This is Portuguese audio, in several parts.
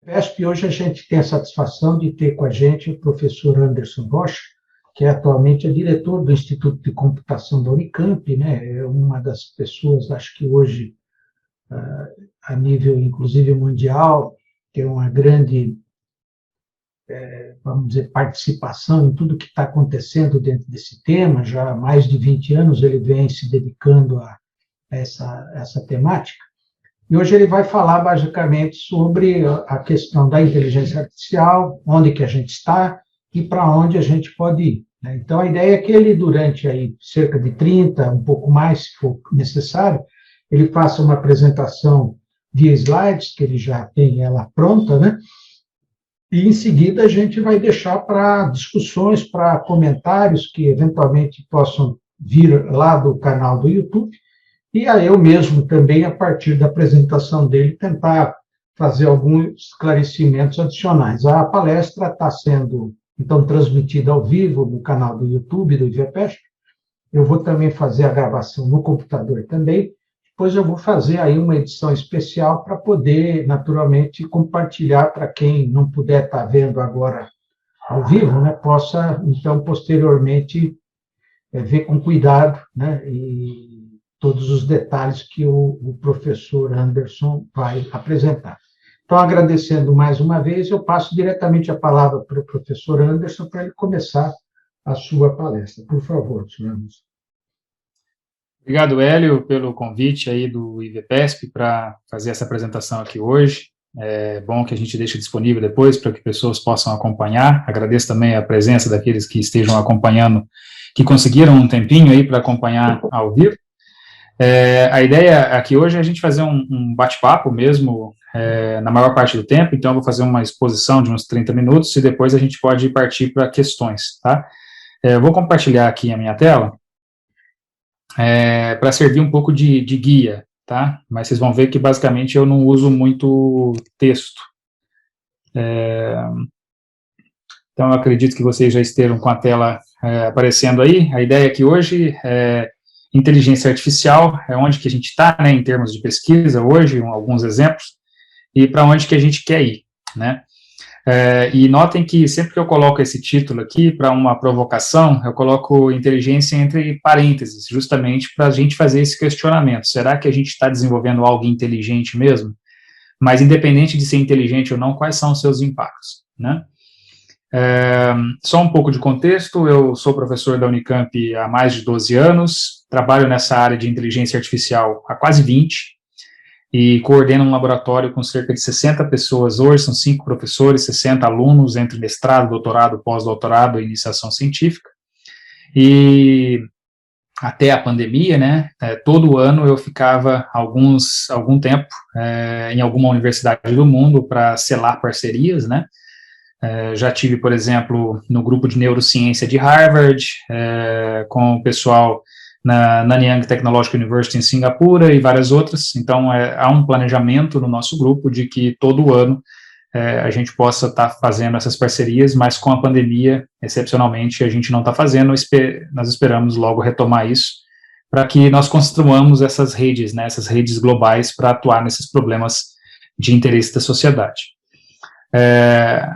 PESP, hoje a gente tem a satisfação de ter com a gente o professor Anderson Rocha, que atualmente é diretor do Instituto de Computação da Unicamp, né? É uma das pessoas, acho que hoje, a nível, inclusive, mundial, tem uma grande, vamos dizer, participação em tudo que está acontecendo dentro desse tema. Já há mais de 20 anos ele vem se dedicando a essa temática. E hoje ele vai falar basicamente sobre a questão da inteligência artificial, onde que a gente está e para onde a gente pode ir, né? Então, a ideia é que ele, durante aí cerca de 30, um pouco mais, se for necessário, ele faça uma apresentação via slides, que ele já tem ela pronta, né? E, em seguida, a gente vai deixar para discussões, para comentários que, eventualmente, possam vir lá do canal do YouTube, e a eu mesmo também, a partir da apresentação dele, tentar fazer alguns esclarecimentos adicionais. A palestra está sendo, então, transmitida ao vivo no canal do YouTube do IVPESP. Eu vou também fazer a gravação no computador também. Depois eu vou fazer aí uma edição especial para poder, naturalmente, compartilhar para quem não puder estar vendo agora ao vivo, né, possa, então, posteriormente, ver com cuidado, né, e todos os detalhes que o professor Anderson vai apresentar. Então, agradecendo mais uma vez, eu passo diretamente a palavra para o professor Anderson para ele começar a sua palestra. Por favor, senhor Anderson. Obrigado, Hélio, pelo convite aí do IVPESP para fazer essa apresentação aqui hoje. É bom que a gente deixe disponível depois para que pessoas possam acompanhar. Agradeço também a presença daqueles que estejam acompanhando, que conseguiram um tempinho aí para acompanhar ao vivo. A ideia aqui hoje é a gente fazer um bate-papo mesmo, na maior parte do tempo. Então eu vou fazer uma exposição de uns 30 minutos e depois a gente pode partir para questões, tá? Eu vou compartilhar aqui a minha tela, para servir um pouco de guia, tá? Mas vocês vão ver que basicamente eu não uso muito texto. Então eu acredito que vocês já estejam com a tela aparecendo aí. A ideia aqui hoje é inteligência artificial, é onde que a gente está, né, em termos de pesquisa hoje, alguns exemplos, e para onde que a gente quer ir, né? E notem que sempre que eu coloco esse título aqui, para uma provocação, eu coloco inteligência entre parênteses, justamente para a gente fazer esse questionamento. Será que a gente está desenvolvendo algo inteligente mesmo? Mas independente de ser inteligente ou não, quais são os seus impactos, né? Só um pouco de contexto: eu sou professor da Unicamp há mais de 12 anos, trabalho nessa área de inteligência artificial há quase 20, e coordeno um laboratório com cerca de 60 pessoas hoje, são 5 professores, 60 alunos, entre mestrado, doutorado, pós-doutorado e iniciação científica. E até a pandemia, né, todo ano eu ficava algum tempo em alguma universidade do mundo para selar parcerias, né. Já tive, por exemplo, no grupo de neurociência de Harvard, com o pessoal na Nanyang Technological University em Singapura e várias outras. Então, há um planejamento no nosso grupo de que todo ano a gente possa estar fazendo essas parcerias, mas com a pandemia, excepcionalmente, a gente não está fazendo. Nós esperamos logo retomar isso, para que nós construamos essas redes, né, essas redes globais para atuar nesses problemas de interesse da sociedade.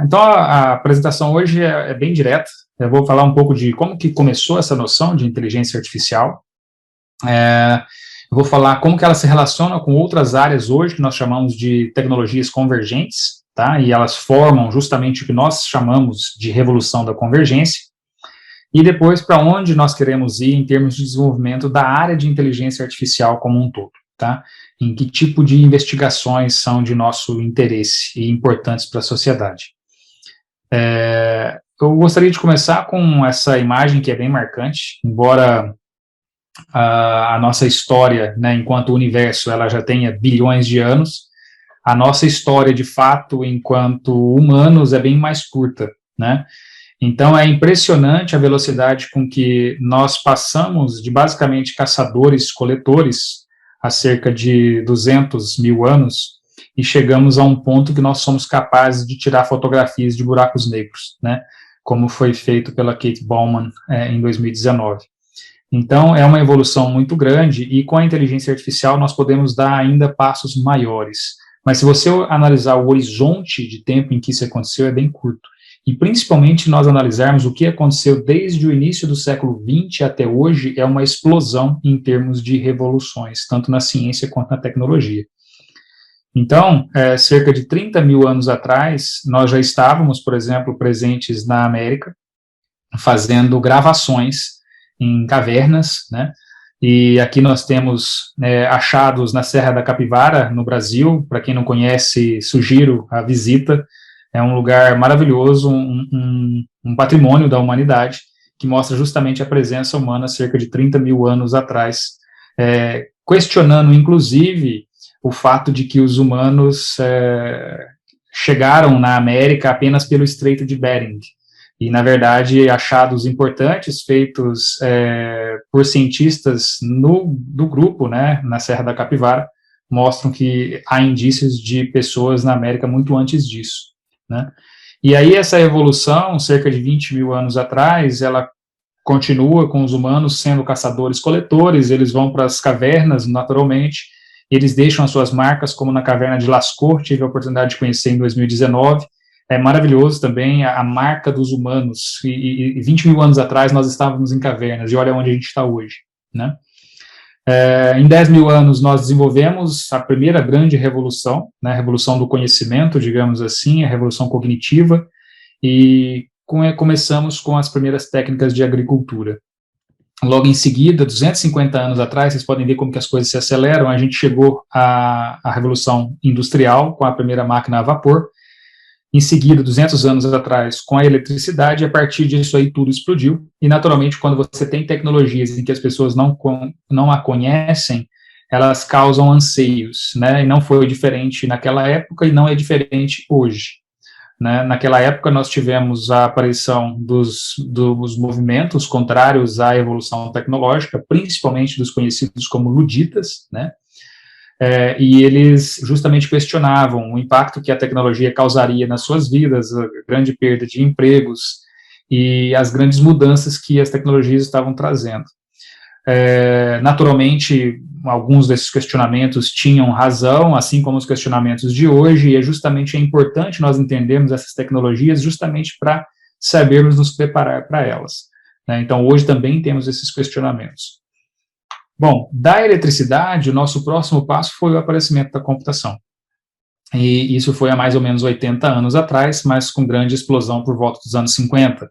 Então, a apresentação hoje é bem direta. Eu vou falar um pouco de como que começou essa noção de inteligência artificial. Eu vou falar como que ela se relaciona com outras áreas hoje, que nós chamamos de tecnologias convergentes, tá? E elas formam justamente o que nós chamamos de revolução da convergência. E depois, para onde nós queremos ir em termos de desenvolvimento da área de inteligência artificial como um todo, tá? Em que tipo de investigações são de nosso interesse e importantes para a sociedade. Eu gostaria de começar com essa imagem que é bem marcante, embora a nossa história, né, enquanto universo, ela já tenha bilhões de anos, a nossa história, de fato, enquanto humanos, é bem mais curta, né? Então, é impressionante a velocidade com que nós passamos de, basicamente, caçadores-coletores há cerca de 200 mil anos, e chegamos a um ponto que nós somos capazes de tirar fotografias de buracos negros, né? Como foi feito pela Kate Bowman em 2019. Então, é uma evolução muito grande, e com a inteligência artificial nós podemos dar ainda passos maiores. Mas se você analisar o horizonte de tempo em que isso aconteceu, é bem curto. E principalmente nós analisarmos o que aconteceu desde o início do século XX até hoje, é uma explosão em termos de revoluções, tanto na ciência quanto na tecnologia. Então, cerca de 30 mil anos atrás, nós já estávamos, por exemplo, presentes na América, fazendo gravações em cavernas, né? E aqui nós temos achados na Serra da Capivara, no Brasil. Para quem não conhece, sugiro a visita. É um lugar maravilhoso, um patrimônio da humanidade, que mostra justamente a presença humana cerca de 30 mil anos atrás, questionando, inclusive, o fato de que os humanos chegaram na América apenas pelo Estreito de Bering. E, na verdade, achados importantes feitos por cientistas do grupo, né, na Serra da Capivara, mostram que há indícios de pessoas na América muito antes disso, né? E aí essa evolução, cerca de 20 mil anos atrás, ela continua com os humanos sendo caçadores-coletores. Eles vão para as cavernas, naturalmente, eles deixam as suas marcas, como na caverna de Lascaux, tive a oportunidade de conhecer em 2019, é maravilhoso também a marca dos humanos, e 20 mil anos atrás nós estávamos em cavernas, e olha onde a gente está hoje, né? Em 10 mil anos nós desenvolvemos a primeira grande revolução, né, a revolução do conhecimento, digamos assim, a revolução cognitiva, e começamos com as primeiras técnicas de agricultura. Logo em seguida, 250 anos atrás, vocês podem ver como que as coisas se aceleram, a gente chegou à revolução industrial, com a primeira máquina a vapor. Em seguida, 200 anos atrás, com a eletricidade, e a partir disso aí tudo explodiu. E, naturalmente, quando você tem tecnologias em que as pessoas não a conhecem, elas causam anseios, né? E não foi diferente naquela época e não é diferente hoje, né? Naquela época, nós tivemos a aparição dos movimentos contrários à evolução tecnológica, principalmente dos conhecidos como luditas, né? E eles justamente questionavam o impacto que a tecnologia causaria nas suas vidas, a grande perda de empregos e as grandes mudanças que as tecnologias estavam trazendo. Naturalmente, alguns desses questionamentos tinham razão, assim como os questionamentos de hoje, e justamente é importante nós entendermos essas tecnologias justamente para sabermos nos preparar para elas, né? Então, hoje também temos esses questionamentos. Bom, da eletricidade, o nosso próximo passo foi o aparecimento da computação. E isso foi há mais ou menos 80 anos atrás, mas com grande explosão por volta dos anos 50.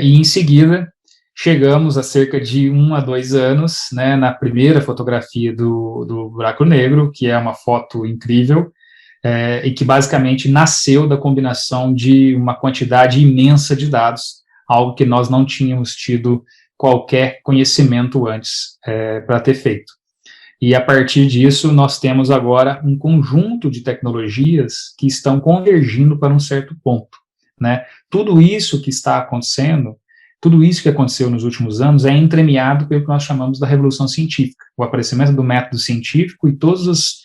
E em seguida, chegamos a cerca de 1 a 2 anos, né, na primeira fotografia do buraco negro, que é uma foto incrível, e que basicamente nasceu da combinação de uma quantidade imensa de dados, algo que nós não tínhamos tido qualquer conhecimento antes para ter feito. E a partir disso, nós temos agora um conjunto de tecnologias que estão convergindo para um certo ponto, né? Tudo isso que está acontecendo, tudo isso que aconteceu nos últimos anos é entremeado pelo que nós chamamos da revolução científica, o aparecimento do método científico e todas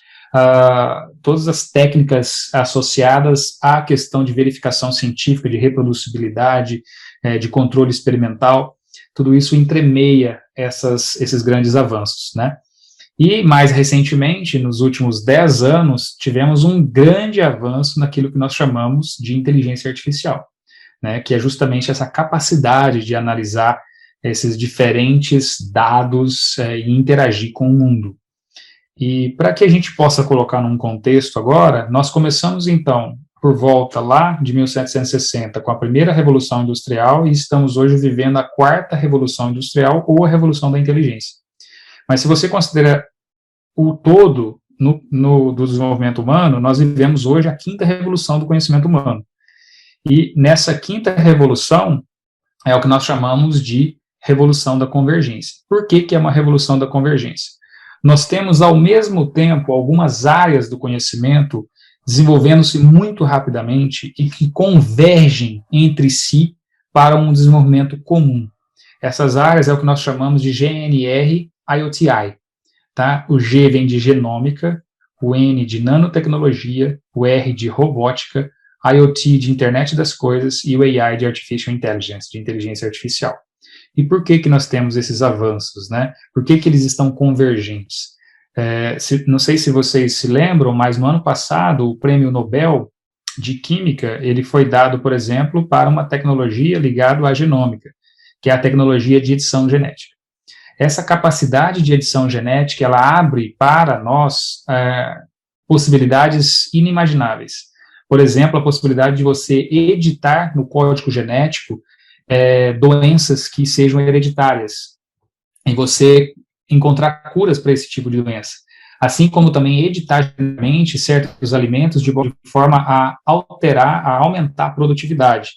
as técnicas associadas à questão de verificação científica, de reproduzibilidade, de controle experimental. Tudo isso entremeia esses grandes avanços, né? E, mais recentemente, nos últimos 10 anos, tivemos um grande avanço naquilo que nós chamamos de inteligência artificial, né? Que é justamente essa capacidade de analisar esses diferentes dados e interagir com o mundo. E, para que a gente possa colocar num contexto agora, nós começamos, então, por volta lá de 1760, com a primeira Revolução Industrial, e estamos hoje vivendo a quarta Revolução Industrial, ou a Revolução da Inteligência. Mas se você considera o todo do desenvolvimento humano, nós vivemos hoje a quinta Revolução do conhecimento humano. E nessa quinta Revolução é o que nós chamamos de Revolução da Convergência. Por que é uma Revolução da Convergência? Nós temos, ao mesmo tempo, algumas áreas do conhecimento desenvolvendo-se muito rapidamente e que convergem entre si para um desenvolvimento comum. Essas áreas é o que nós chamamos de GNR IoTI, tá? O G vem de genômica, o N de nanotecnologia, o R de robótica, IoT de internet das coisas e o AI de artificial intelligence, de inteligência artificial. E por que nós temos esses avanços, né? Por que eles estão convergentes? Não sei se vocês se lembram, mas no ano passado, o Prêmio Nobel de Química, ele foi dado, por exemplo, para uma tecnologia ligada à genômica, que é a tecnologia de edição genética. Essa capacidade de edição genética, ela abre para nós possibilidades inimagináveis. Por exemplo, a possibilidade de você editar no código genético doenças que sejam hereditárias, e você encontrar curas para esse tipo de doença. Assim como também editar geneticamente certos alimentos de forma a alterar, a aumentar a produtividade.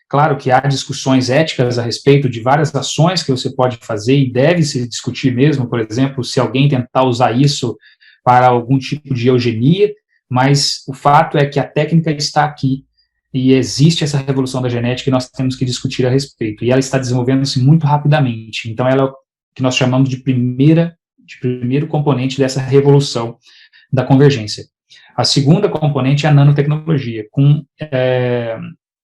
Claro que há discussões éticas a respeito de várias ações que você pode fazer e deve se discutir mesmo, por exemplo, se alguém tentar usar isso para algum tipo de eugenia, mas o fato é que a técnica está aqui e existe essa revolução da genética e nós temos que discutir a respeito. E ela está desenvolvendo-se muito rapidamente. Então, ela é o que nós chamamos de primeiro componente dessa revolução da convergência. A segunda componente é a nanotecnologia, com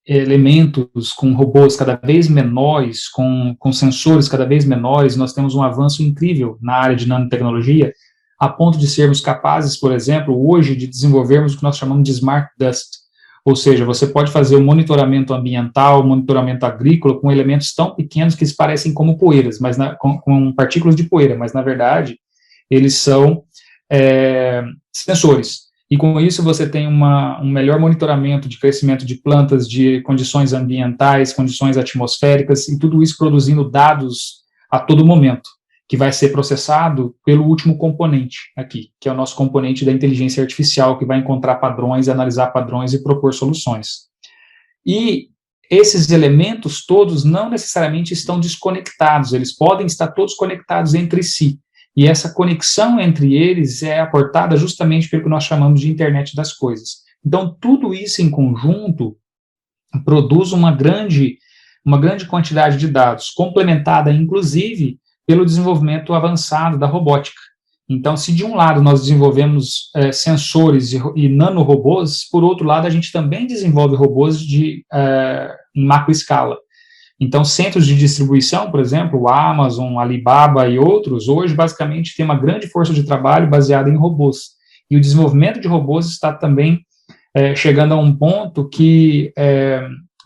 elementos, com robôs cada vez menores, com sensores cada vez menores. Nós temos um avanço incrível na área de nanotecnologia, a ponto de sermos capazes, por exemplo, hoje, de desenvolvermos o que nós chamamos de Smart Dust, ou seja, você pode fazer o monitoramento ambiental, monitoramento agrícola, com elementos tão pequenos que se parecem como poeiras, mas com partículas de poeira, mas, na verdade, eles são sensores. E, com isso, você tem um melhor monitoramento de crescimento de plantas, de condições ambientais, condições atmosféricas, e tudo isso produzindo dados a todo momento, que vai ser processado pelo último componente aqui, que é o nosso componente da inteligência artificial, que vai encontrar padrões, analisar padrões e propor soluções. E esses elementos todos não necessariamente estão desconectados, eles podem estar todos conectados entre si, e essa conexão entre eles é aportada justamente pelo que nós chamamos de internet das coisas. Então, tudo isso em conjunto produz uma grande quantidade de dados, complementada, inclusive, pelo desenvolvimento avançado da robótica. Então, se de um lado nós desenvolvemos sensores e nanorobôs, por outro lado a gente também desenvolve robôs em macroescala. Então, centros de distribuição, por exemplo, o Amazon, Alibaba e outros, hoje basicamente tem uma grande força de trabalho baseada em robôs. E o desenvolvimento de robôs está também chegando a um ponto que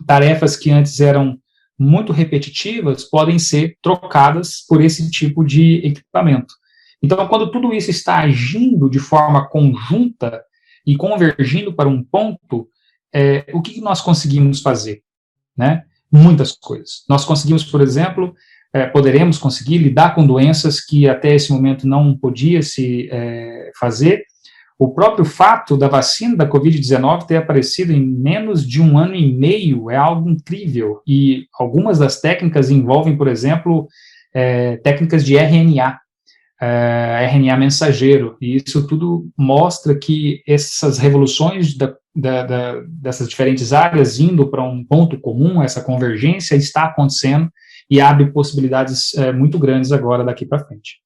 tarefas que antes eram muito repetitivas podem ser trocadas por esse tipo de equipamento. Então, quando tudo isso está agindo de forma conjunta e convergindo para um ponto, o que nós conseguimos fazer? Né? Muitas coisas. Nós conseguimos, por exemplo, poderemos conseguir lidar com doenças que até esse momento não podia se fazer. O próprio fato da vacina da Covid-19 ter aparecido em menos de 1 ano e meio é algo incrível, e algumas das técnicas envolvem, por exemplo, técnicas de RNA, RNA mensageiro, e isso tudo mostra que essas revoluções dessas diferentes áreas indo para um ponto comum, essa convergência está acontecendo e abre possibilidades muito grandes agora daqui para frente.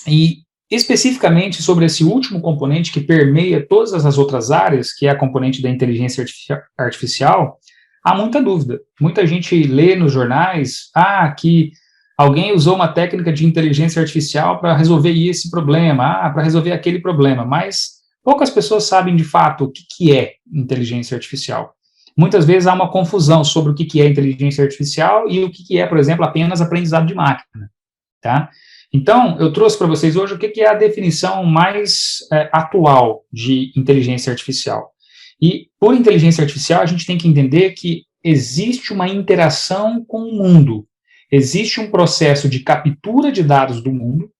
E especificamente sobre esse último componente que permeia todas as outras áreas, que é a componente da inteligência artificial, há muita dúvida. Muita gente lê nos jornais que alguém usou uma técnica de inteligência artificial para resolver esse problema, para resolver aquele problema, mas poucas pessoas sabem de fato o que é inteligência artificial. Muitas vezes há uma confusão sobre o que é inteligência artificial e o que é, por exemplo, apenas aprendizado de máquina, tá? Então, eu trouxe para vocês hoje o que é a definição mais atual de inteligência artificial. E, por inteligência artificial, a gente tem que entender que existe uma interação com o mundo, existe um processo de captura de dados do mundo,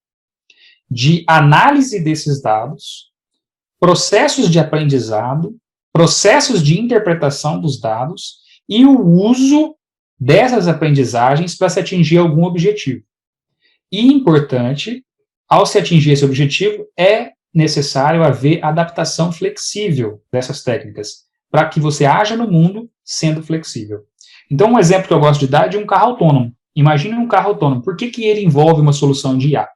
de análise desses dados, processos de aprendizado, processos de interpretação dos dados e o uso dessas aprendizagens para se atingir algum objetivo. E importante, ao se atingir esse objetivo, é necessário haver adaptação flexível dessas técnicas, para que você haja no mundo sendo flexível. Então, um exemplo que eu gosto de dar é de um carro autônomo. Imagine um carro autônomo. Por que ele envolve uma solução de IA?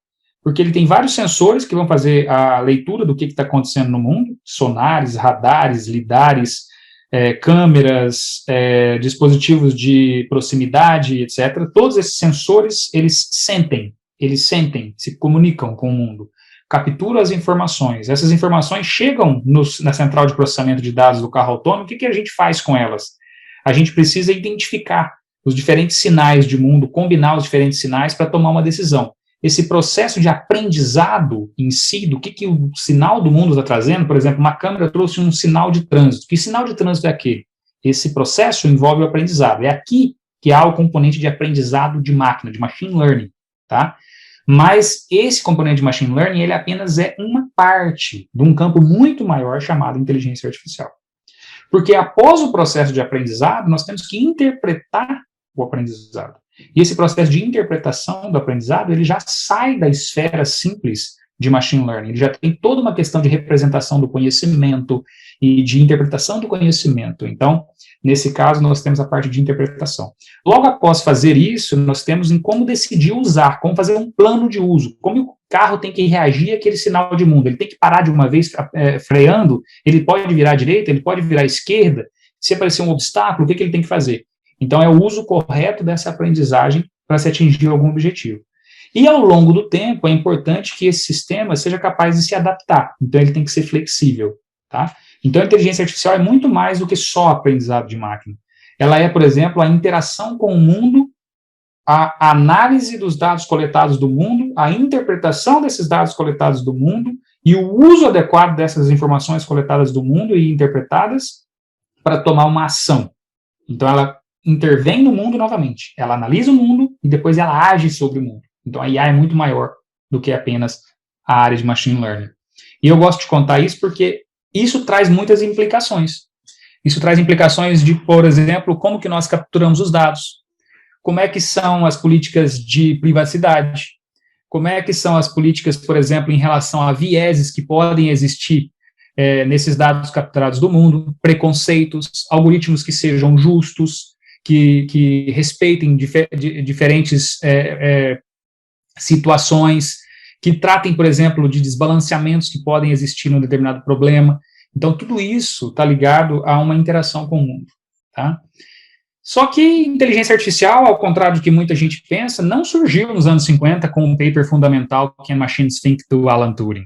Porque ele tem vários sensores que vão fazer a leitura do que está acontecendo no mundo, sonares, radares, lidares, câmeras, dispositivos de proximidade, etc. Todos esses sensores, eles sentem, eles sentem, se comunicam com o mundo, capturam as informações, essas informações chegam na central de processamento de dados do carro autônomo, o que a gente faz com elas? A gente precisa identificar os diferentes sinais de mundo, combinar os diferentes sinais para tomar uma decisão. Esse processo de aprendizado em si, do que o sinal do mundo está trazendo, por exemplo, uma câmera trouxe um sinal de trânsito. Que sinal de trânsito é aquele? Esse processo envolve o aprendizado. É aqui que há o componente de aprendizado de máquina, de machine learning, tá? Mas esse componente de machine learning, ele apenas é uma parte de um campo muito maior chamado inteligência artificial. Porque após o processo de aprendizado, nós temos que interpretar o aprendizado. E esse processo de interpretação do aprendizado, ele já sai da esfera simples de machine learning, ele já tem toda uma questão de representação do conhecimento e de interpretação do conhecimento. Então, nesse caso, nós temos a parte de interpretação. Logo após fazer isso, nós temos em como decidir usar, como fazer um plano de uso, como o carro tem que reagir àquele sinal de mundo, ele tem que parar de uma vez freando, ele pode virar à direita, ele pode virar à esquerda, se aparecer um obstáculo, o que ele tem que fazer? Então, é o uso correto dessa aprendizagem para se atingir algum objetivo. E, ao longo do tempo, é importante que esse sistema seja capaz de se adaptar. Então, ele tem que ser flexível, tá? Então, a inteligência artificial é muito mais do que só aprendizado de máquina. Ela é, por exemplo, a interação com o mundo, a análise dos dados coletados do mundo, a interpretação desses dados coletados do mundo e o uso adequado dessas informações coletadas do mundo e interpretadas para tomar uma ação. Então, ela intervém no mundo novamente. Ela analisa o mundo e depois ela age sobre o mundo. Então, a IA é muito maior do que apenas a área de machine learning. E eu gosto de contar isso porque isso traz muitas implicações. Isso traz implicações de, por exemplo, como que nós capturamos os dados, como é que são as políticas de privacidade, como é que são as políticas, por exemplo, em relação a vieses que podem existir nesses dados capturados do mundo, preconceitos, algoritmos que sejam justos, que respeitem diferentes situações, que tratem, por exemplo, de desbalanceamentos que podem existir num determinado problema. Então, tudo isso está ligado a uma interação com o mundo, tá? Só que inteligência artificial, ao contrário do que muita gente pensa, não surgiu nos anos 50 com um paper fundamental Can Machines Think, do Alan Turing.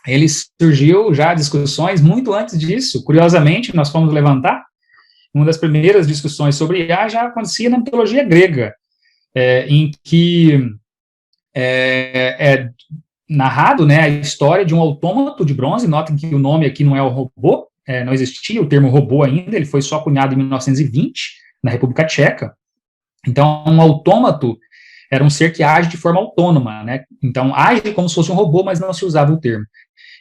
Ele surgiu já discussões muito antes disso. Curiosamente, nós fomos levantar, uma das primeiras discussões sobre IA já acontecia na mitologia grega, em que é narrado, né, a história de um autômato de bronze. Notem que o nome aqui não é o robô, não existia o termo robô ainda, ele foi só cunhado em 1920, na República Tcheca. Então, um autômato era um ser que age de forma autônoma, né? Então, age como se fosse um robô, mas não se usava o termo.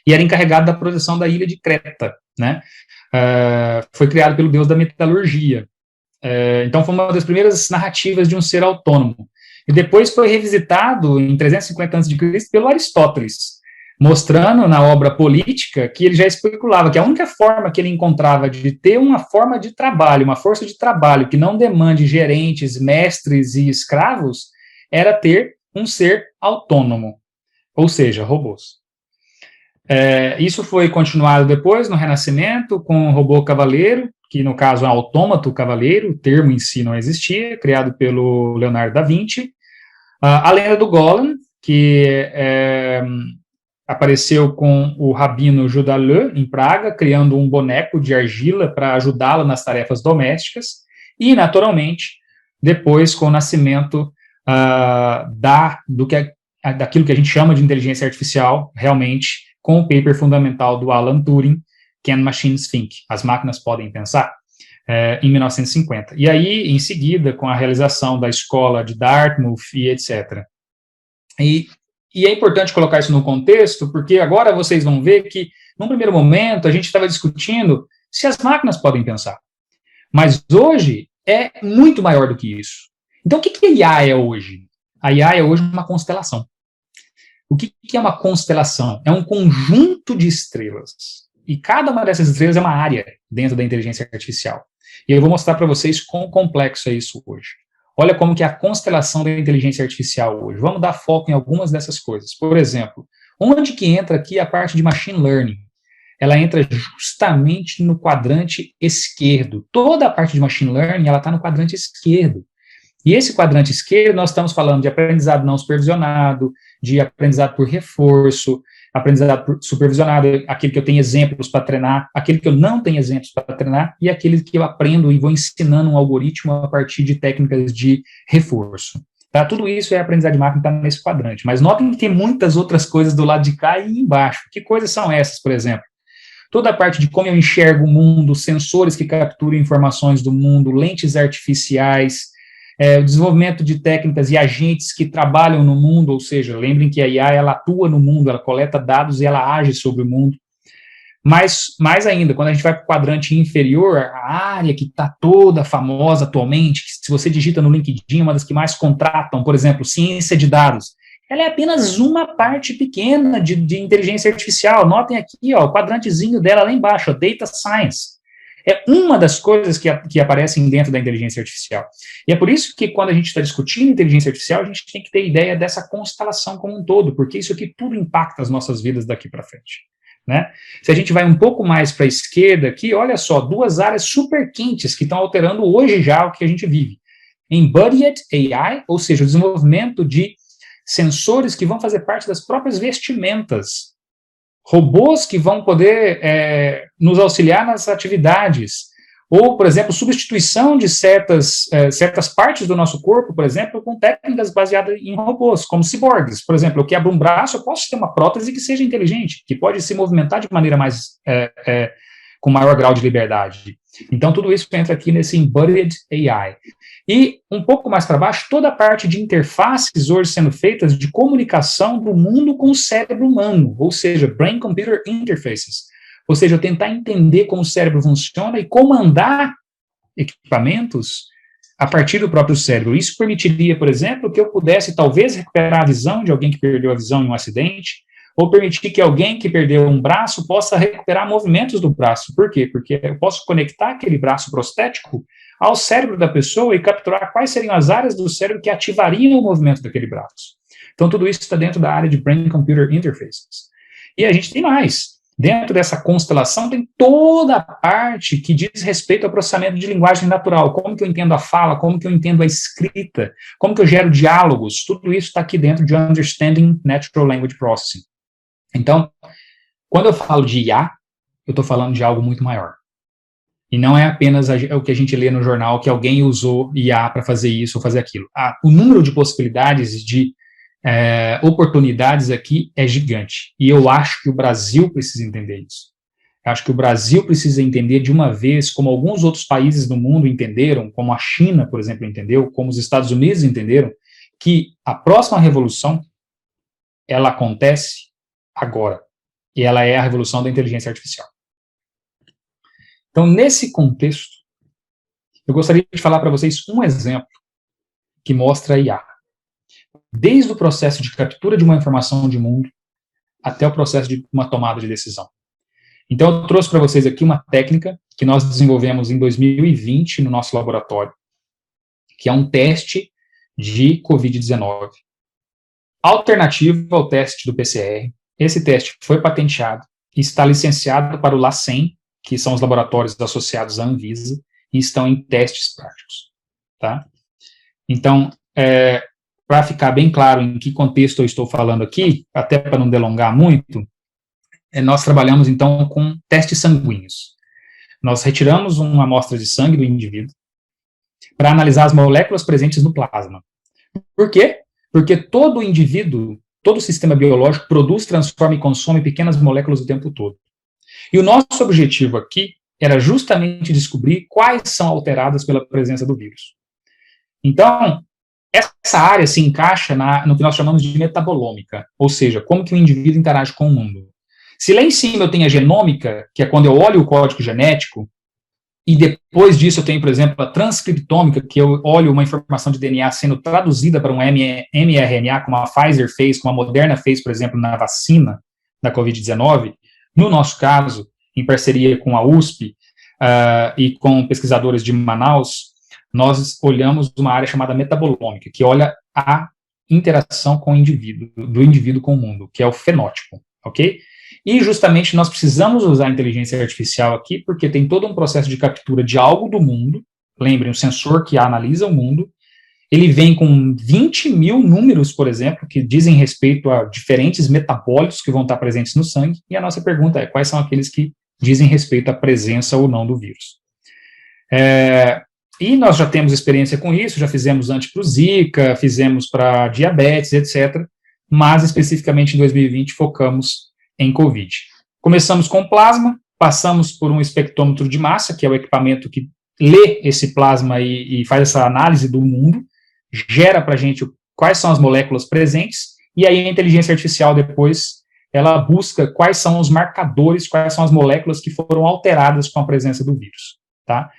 E era encarregado da proteção da ilha de Creta, né? Foi criado pelo deus da metalurgia. Então, foi uma das primeiras narrativas de um ser autônomo. E depois foi revisitado em 350 a.C. pelo Aristóteles, mostrando na obra Política que ele já especulava que a única forma que ele encontrava de ter uma forma de trabalho, uma força de trabalho que não demande gerentes, mestres e escravos, era ter um ser autônomo, ou seja, robôs. Isso foi continuado depois, no Renascimento, com o robô cavaleiro, que no caso é um autômato cavaleiro, o termo em si não existia, criado pelo Leonardo da Vinci. A lenda do Golem, que apareceu com o rabino Judaleu, em Praga, criando um boneco de argila para ajudá-lo nas tarefas domésticas, e, naturalmente, depois com o nascimento daquilo que a gente chama de inteligência artificial, realmente, com o paper fundamental do Alan Turing, Can Machines Think? As máquinas podem pensar? Em 1950. E aí, em seguida, com a realização da escola de Dartmouth e etc. E é importante colocar isso no contexto, porque agora vocês vão ver que, num primeiro momento, a gente estava discutindo se as máquinas podem pensar. Mas hoje é muito maior do que isso. Então, o que a IA é hoje? A IA é hoje uma constelação. O que é uma constelação? É um conjunto de estrelas. E cada uma dessas estrelas é uma área dentro da inteligência artificial. E eu vou mostrar para vocês quão complexo é isso hoje. Olha como que é a constelação da inteligência artificial hoje. Vamos dar foco em algumas dessas coisas. Por exemplo, onde que entra aqui a parte de machine learning? Ela entra justamente no quadrante esquerdo. Toda a parte de machine learning, ela está no quadrante esquerdo. E esse quadrante esquerdo, nós estamos falando de aprendizado não supervisionado, de aprendizado por reforço, aprendizado supervisionado, aquele que eu tenho exemplos para treinar, aquele que eu não tenho exemplos para treinar, e aquele que eu aprendo e vou ensinando um algoritmo a partir de técnicas de reforço. Tá? Tudo isso é aprendizado de máquina, está nesse quadrante. Mas notem que tem muitas outras coisas do lado de cá e embaixo. Que coisas são essas, por exemplo? Toda a parte de como eu enxergo o mundo, sensores que capturam informações do mundo, lentes artificiais, o desenvolvimento de técnicas e agentes que trabalham no mundo, ou seja, lembrem que a IA, ela atua no mundo, ela coleta dados e ela age sobre o mundo. Mas, mais ainda, quando a gente vai para o quadrante inferior, a área que está toda famosa atualmente, que se você digita no LinkedIn, uma das que mais contratam, por exemplo, ciência de dados, ela é apenas uma parte pequena de inteligência artificial. Notem aqui, ó, o quadrantezinho dela lá embaixo, ó, Data Science. É uma das coisas que aparecem dentro da inteligência artificial. E é por isso que, quando a gente está discutindo inteligência artificial, a gente tem que ter ideia dessa constelação como um todo, porque isso aqui tudo impacta as nossas vidas daqui para frente. Né? Se a gente vai um pouco mais para a esquerda aqui, olha só, duas áreas super quentes que estão alterando hoje já o que a gente vive. Embodied AI, ou seja, o desenvolvimento de sensores que vão fazer parte das próprias vestimentas, robôs que vão poder nos auxiliar nas atividades, ou, por exemplo, substituição de certas partes do nosso corpo, por exemplo, com técnicas baseadas em robôs, como ciborgues. Por exemplo, eu quebro um braço, eu posso ter uma prótese que seja inteligente, que pode se movimentar de maneira mais, com maior grau de liberdade. Então, tudo isso entra aqui nesse Embodied AI. E, um pouco mais para baixo, toda a parte de interfaces hoje sendo feitas de comunicação do mundo com o cérebro humano, ou seja, Brain-Computer Interfaces. Ou seja, eu tentar entender como o cérebro funciona e comandar equipamentos a partir do próprio cérebro. Isso permitiria, por exemplo, que eu pudesse talvez recuperar a visão de alguém que perdeu a visão em um acidente, ou permitir que alguém que perdeu um braço possa recuperar movimentos do braço. Por quê? Porque eu posso conectar aquele braço prostético ao cérebro da pessoa e capturar quais seriam as áreas do cérebro que ativariam o movimento daquele braço. Então, tudo isso está dentro da área de Brain-Computer Interfaces. E a gente tem mais. Dentro dessa constelação tem toda a parte que diz respeito ao processamento de linguagem natural, como que eu entendo a fala, como que eu entendo a escrita, como que eu gero diálogos, tudo isso está aqui dentro de Understanding Natural Language Processing. Então, quando eu falo de IA, eu estou falando de algo muito maior. E não é apenas o que a gente lê no jornal, que alguém usou IA para fazer isso ou fazer aquilo. O número de possibilidades de oportunidades aqui é gigante. E eu acho que o Brasil precisa entender isso. Eu acho que o Brasil precisa entender de uma vez, como alguns outros países do mundo entenderam, como a China, por exemplo, entendeu, como os Estados Unidos entenderam, que a próxima revolução, ela acontece agora. E ela é a revolução da inteligência artificial. Então, nesse contexto, eu gostaria de falar para vocês um exemplo que mostra a IA. Desde o processo de captura de uma informação de mundo até o processo de uma tomada de decisão. Então, eu trouxe para vocês aqui uma técnica que nós desenvolvemos em 2020 no nosso laboratório, que é um teste de Covid-19. Alternativo ao teste do PCR. Esse teste foi patenteado e está licenciado para o LACEN, que são os laboratórios associados à Anvisa, e estão em testes práticos. Tá? Então, para ficar bem claro em que contexto eu estou falando aqui, até para não delongar muito, nós trabalhamos, então, com testes sanguíneos. Nós retiramos uma amostra de sangue do indivíduo para analisar as moléculas presentes no plasma. Por quê? Porque todo indivíduo, todo sistema biológico produz, transforma e consome pequenas moléculas o tempo todo. E o nosso objetivo aqui era justamente descobrir quais são alteradas pela presença do vírus. Então, essa área se encaixa no que nós chamamos de metabolômica, ou seja, como que o indivíduo interage com o mundo. Se lá em cima eu tenho a genômica, que é quando eu olho o código genético, e depois disso eu tenho, por exemplo, a transcriptômica, que eu olho uma informação de DNA sendo traduzida para um mRNA, como a Pfizer fez, como a Moderna fez, por exemplo, na vacina da Covid-19, no nosso caso, em parceria com a USP e com pesquisadores de Manaus, nós olhamos uma área chamada metabolômica, que olha a interação com o indivíduo, do indivíduo com o mundo, que é o fenótipo, ok? E justamente nós precisamos usar a inteligência artificial aqui, porque tem todo um processo de captura de algo do mundo, lembrem, o sensor que analisa o mundo, ele vem com 20 mil números, por exemplo, que dizem respeito a diferentes metabólitos que vão estar presentes no sangue, e a nossa pergunta é, quais são aqueles que dizem respeito à presença ou não do vírus? E nós já temos experiência com isso, já fizemos antes para o Zika, fizemos para diabetes, etc., mas especificamente em 2020 focamos em Covid. Começamos com plasma, passamos por um espectrômetro de massa, que é o equipamento que lê esse plasma e faz essa análise do mundo, gera para a gente quais são as moléculas presentes, e aí a inteligência artificial depois, ela busca quais são os marcadores, quais são as moléculas que foram alteradas com a presença do vírus, tá?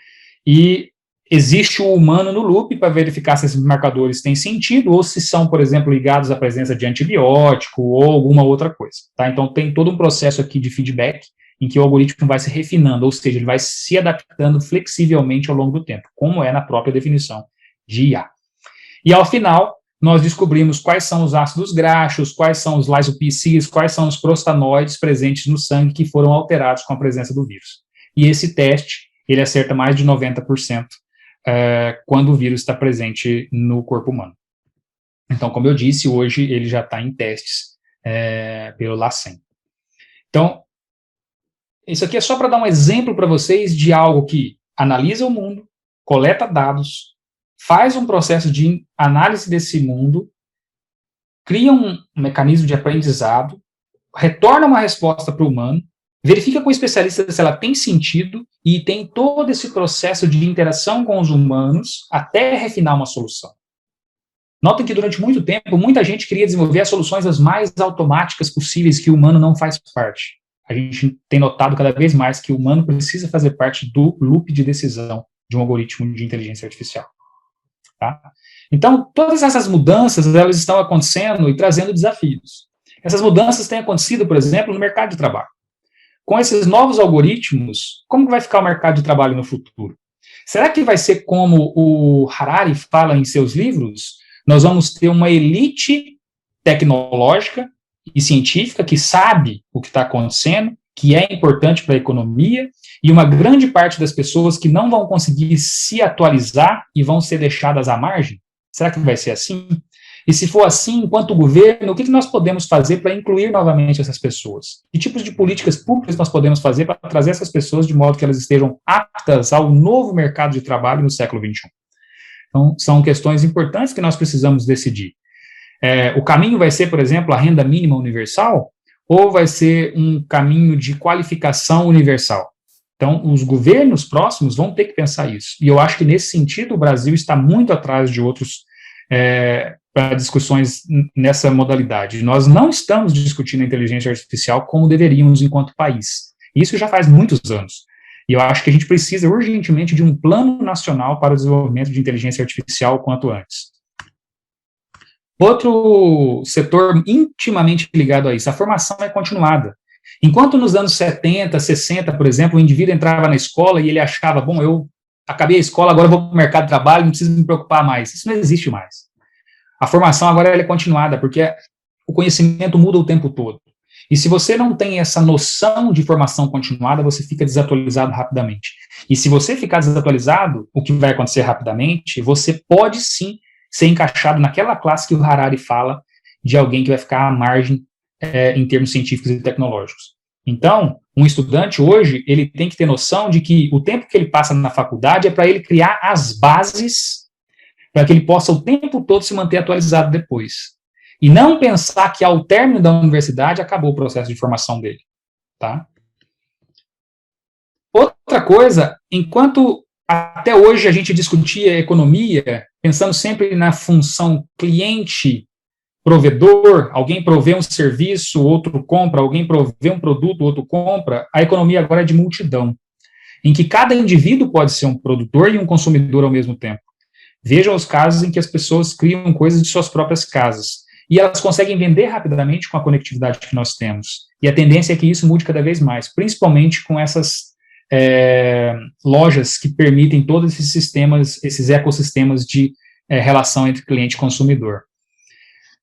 E existe o humano no loop para verificar se esses marcadores têm sentido, ou se são, por exemplo, ligados à presença de antibiótico ou alguma outra coisa, tá? Então tem todo um processo aqui de feedback, em que o algoritmo vai se refinando, ou seja, ele vai se adaptando flexivelmente ao longo do tempo, como é na própria definição de IA. E ao final, nós descobrimos quais são os ácidos graxos, quais são os lysopcs, quais são os prostanoides presentes no sangue que foram alterados com a presença do vírus. E esse teste, ele acerta mais de 90% quando o vírus está presente no corpo humano. Então, como eu disse, hoje ele já está em testes pelo LACEN. Então, isso aqui é só para dar um exemplo para vocês de algo que analisa o mundo, coleta dados, faz um processo de análise desse mundo, cria um mecanismo de aprendizado, retorna uma resposta para o humano, verifica com o especialista se ela tem sentido e tem todo esse processo de interação com os humanos até refinar uma solução. Notem que durante muito tempo, muita gente queria desenvolver as soluções as mais automáticas possíveis que o humano não faz parte. A gente tem notado cada vez mais que o humano precisa fazer parte do loop de decisão de um algoritmo de inteligência artificial. Tá? Então, todas essas mudanças, elas estão acontecendo e trazendo desafios. Essas mudanças têm acontecido, por exemplo, no mercado de trabalho. Com esses novos algoritmos, como vai ficar o mercado de trabalho no futuro? Será que vai ser como o Harari fala em seus livros? Nós vamos ter uma elite tecnológica e científica que sabe o que está acontecendo, que é importante para a economia, e uma grande parte das pessoas que não vão conseguir se atualizar e vão ser deixadas à margem? Será que vai ser assim? E se for assim, enquanto governo, o que nós podemos fazer para incluir novamente essas pessoas? Que tipos de políticas públicas nós podemos fazer para trazer essas pessoas de modo que elas estejam aptas ao novo mercado de trabalho no século XXI? Então, são questões importantes que nós precisamos decidir. O caminho vai ser, por exemplo, a renda mínima universal, ou vai ser um caminho de qualificação universal? Então, os governos próximos vão ter que pensar isso. E eu acho que, nesse sentido, o Brasil está muito atrás de outros para discussões nessa modalidade. Nós não estamos discutindo a inteligência artificial como deveríamos enquanto país. Isso já faz muitos anos. E eu acho que a gente precisa urgentemente de um plano nacional para o desenvolvimento de inteligência artificial o quanto antes. Outro setor intimamente ligado a isso, a formação é continuada. Enquanto nos anos 70, 60, por exemplo, o indivíduo entrava na escola e ele achava, bom, eu acabei a escola, agora vou para o mercado de trabalho, não preciso me preocupar mais. Isso não existe mais. A formação agora ela é continuada, porque o conhecimento muda o tempo todo. E se você não tem essa noção de formação continuada, você fica desatualizado rapidamente. E se você ficar desatualizado, o que vai acontecer rapidamente, você pode sim ser encaixado naquela classe que o Harari fala de alguém que vai ficar à margem em termos científicos e tecnológicos. Então, um estudante hoje, ele tem que ter noção de que o tempo que ele passa na faculdade é para ele criar as bases para que ele possa o tempo todo se manter atualizado depois. E não pensar que ao término da universidade acabou o processo de formação dele. Tá? Outra coisa, enquanto até hoje a gente discutia economia, pensando sempre na função cliente-provedor, alguém provê um serviço, outro compra, alguém provê um produto, outro compra, a economia agora é de multidão, em que cada indivíduo pode ser um produtor e um consumidor ao mesmo tempo. Vejam os casos em que as pessoas criam coisas de suas próprias casas, e elas conseguem vender rapidamente com a conectividade que nós temos. E a tendência é que isso mude cada vez mais, principalmente com essas lojas que permitem todos esses sistemas, esses ecossistemas de relação entre cliente e consumidor.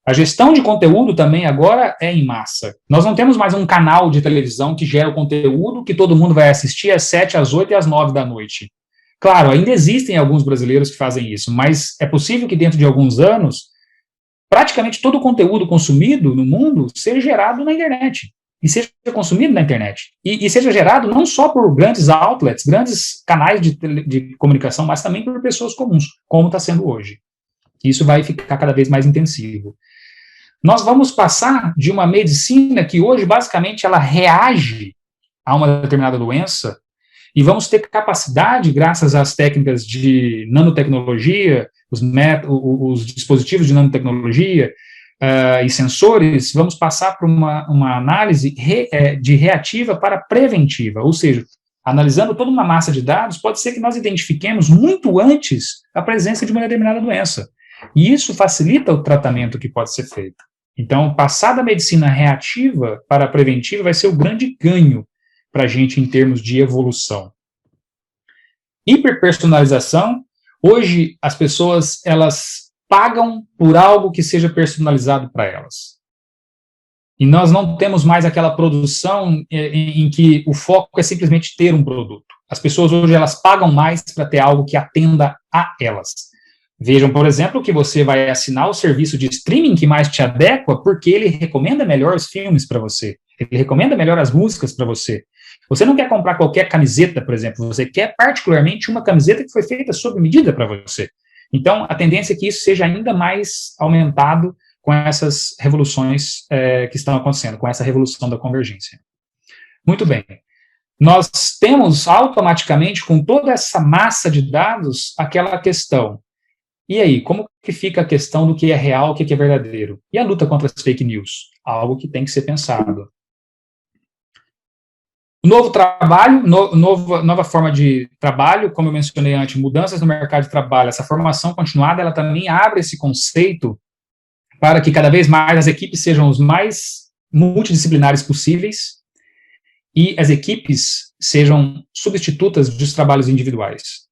A gestão de conteúdo também agora é em massa. Nós não temos mais um canal de televisão que gera o conteúdo que todo mundo vai assistir às 7, às 8 e às 9 da noite. Claro, ainda existem alguns brasileiros que fazem isso, mas é possível que dentro de alguns anos, praticamente todo o conteúdo consumido no mundo seja gerado na internet, e seja consumido na internet, e seja gerado não só por grandes outlets, grandes canais de comunicação, mas também por pessoas comuns, como está sendo hoje. Isso vai ficar cada vez mais intensivo. Nós vamos passar de uma medicina que hoje, basicamente, ela reage a uma determinada doença, e vamos ter capacidade, graças às técnicas de nanotecnologia, os dispositivos de nanotecnologia e sensores, vamos passar por uma análise de reativa para preventiva, ou seja, analisando toda uma massa de dados, pode ser que nós identifiquemos muito antes a presença de uma determinada doença. E isso facilita o tratamento que pode ser feito. Então, passar da medicina reativa para a preventiva vai ser o grande ganho para a gente em termos de evolução. Hiperpersonalização. Hoje, as pessoas, elas pagam por algo que seja personalizado para elas. E nós não temos mais aquela produção em que o foco é simplesmente ter um produto. As pessoas hoje, elas pagam mais para ter algo que atenda a elas. Vejam, por exemplo, que você vai assinar o serviço de streaming que mais te adequa porque ele recomenda melhor os filmes para você, ele recomenda melhor as músicas para você. Você não quer comprar qualquer camiseta, por exemplo, você quer particularmente uma camiseta que foi feita sob medida para você. Então, a tendência é que isso seja ainda mais aumentado com essas revoluções que estão acontecendo, com essa revolução da convergência. Muito bem. Nós temos automaticamente, com toda essa massa de dados, aquela questão. E aí, como que fica a questão do que é real, o que é verdadeiro? E a luta contra as fake news? Algo que tem que ser pensado. Novo trabalho, nova forma de trabalho, como eu mencionei antes, mudanças no mercado de trabalho, essa formação continuada, ela também abre esse conceito para que cada vez mais as equipes sejam os mais multidisciplinares possíveis e as equipes sejam substitutas dos trabalhos individuais.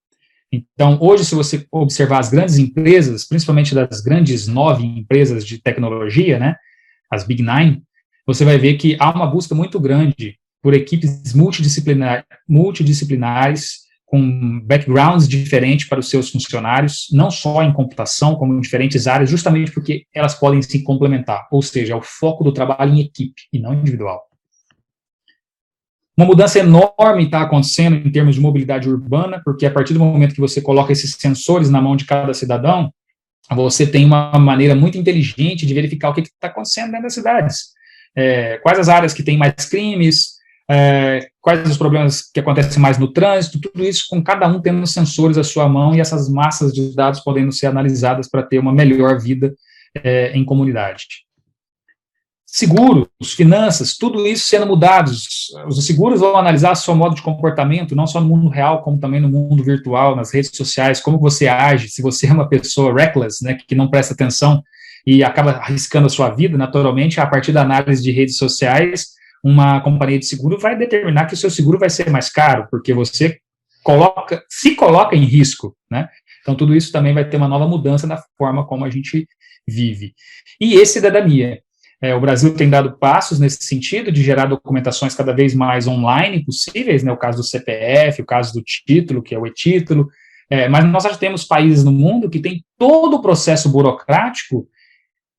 Então, hoje, se você observar as grandes empresas, principalmente das grandes 9 empresas de tecnologia, né, as Big Nine, você vai ver que há uma busca muito grande por equipes multidisciplinares, com backgrounds diferentes para os seus funcionários, não só em computação, como em diferentes áreas, justamente porque elas podem se complementar, ou seja, é o foco do trabalho em equipe e não individual. Uma mudança enorme está acontecendo em termos de mobilidade urbana, porque a partir do momento que você coloca esses sensores na mão de cada cidadão, você tem uma maneira muito inteligente de verificar o que está acontecendo dentro das cidades. Quais as áreas que têm mais crimes, quais os problemas que acontecem mais no trânsito, tudo isso com cada um tendo sensores à sua mão e essas massas de dados podendo ser analisadas para ter uma melhor vida em comunidade. Seguros, finanças, tudo isso sendo mudados. Os seguros vão analisar o seu modo de comportamento, não só no mundo real, como também no mundo virtual, nas redes sociais, como você age, se você é uma pessoa reckless, né, que não presta atenção e acaba arriscando a sua vida, naturalmente, a partir da análise de redes sociais, uma companhia de seguro vai determinar que o seu seguro vai ser mais caro, porque você se coloca em risco, né? Então, tudo isso também vai ter uma nova mudança na forma como a gente vive. E cidadania. O Brasil tem dado passos nesse sentido, de gerar documentações cada vez mais online possíveis, né, o caso do CPF, o caso do título, que é o e-título, mas nós já temos países no mundo que tem todo o processo burocrático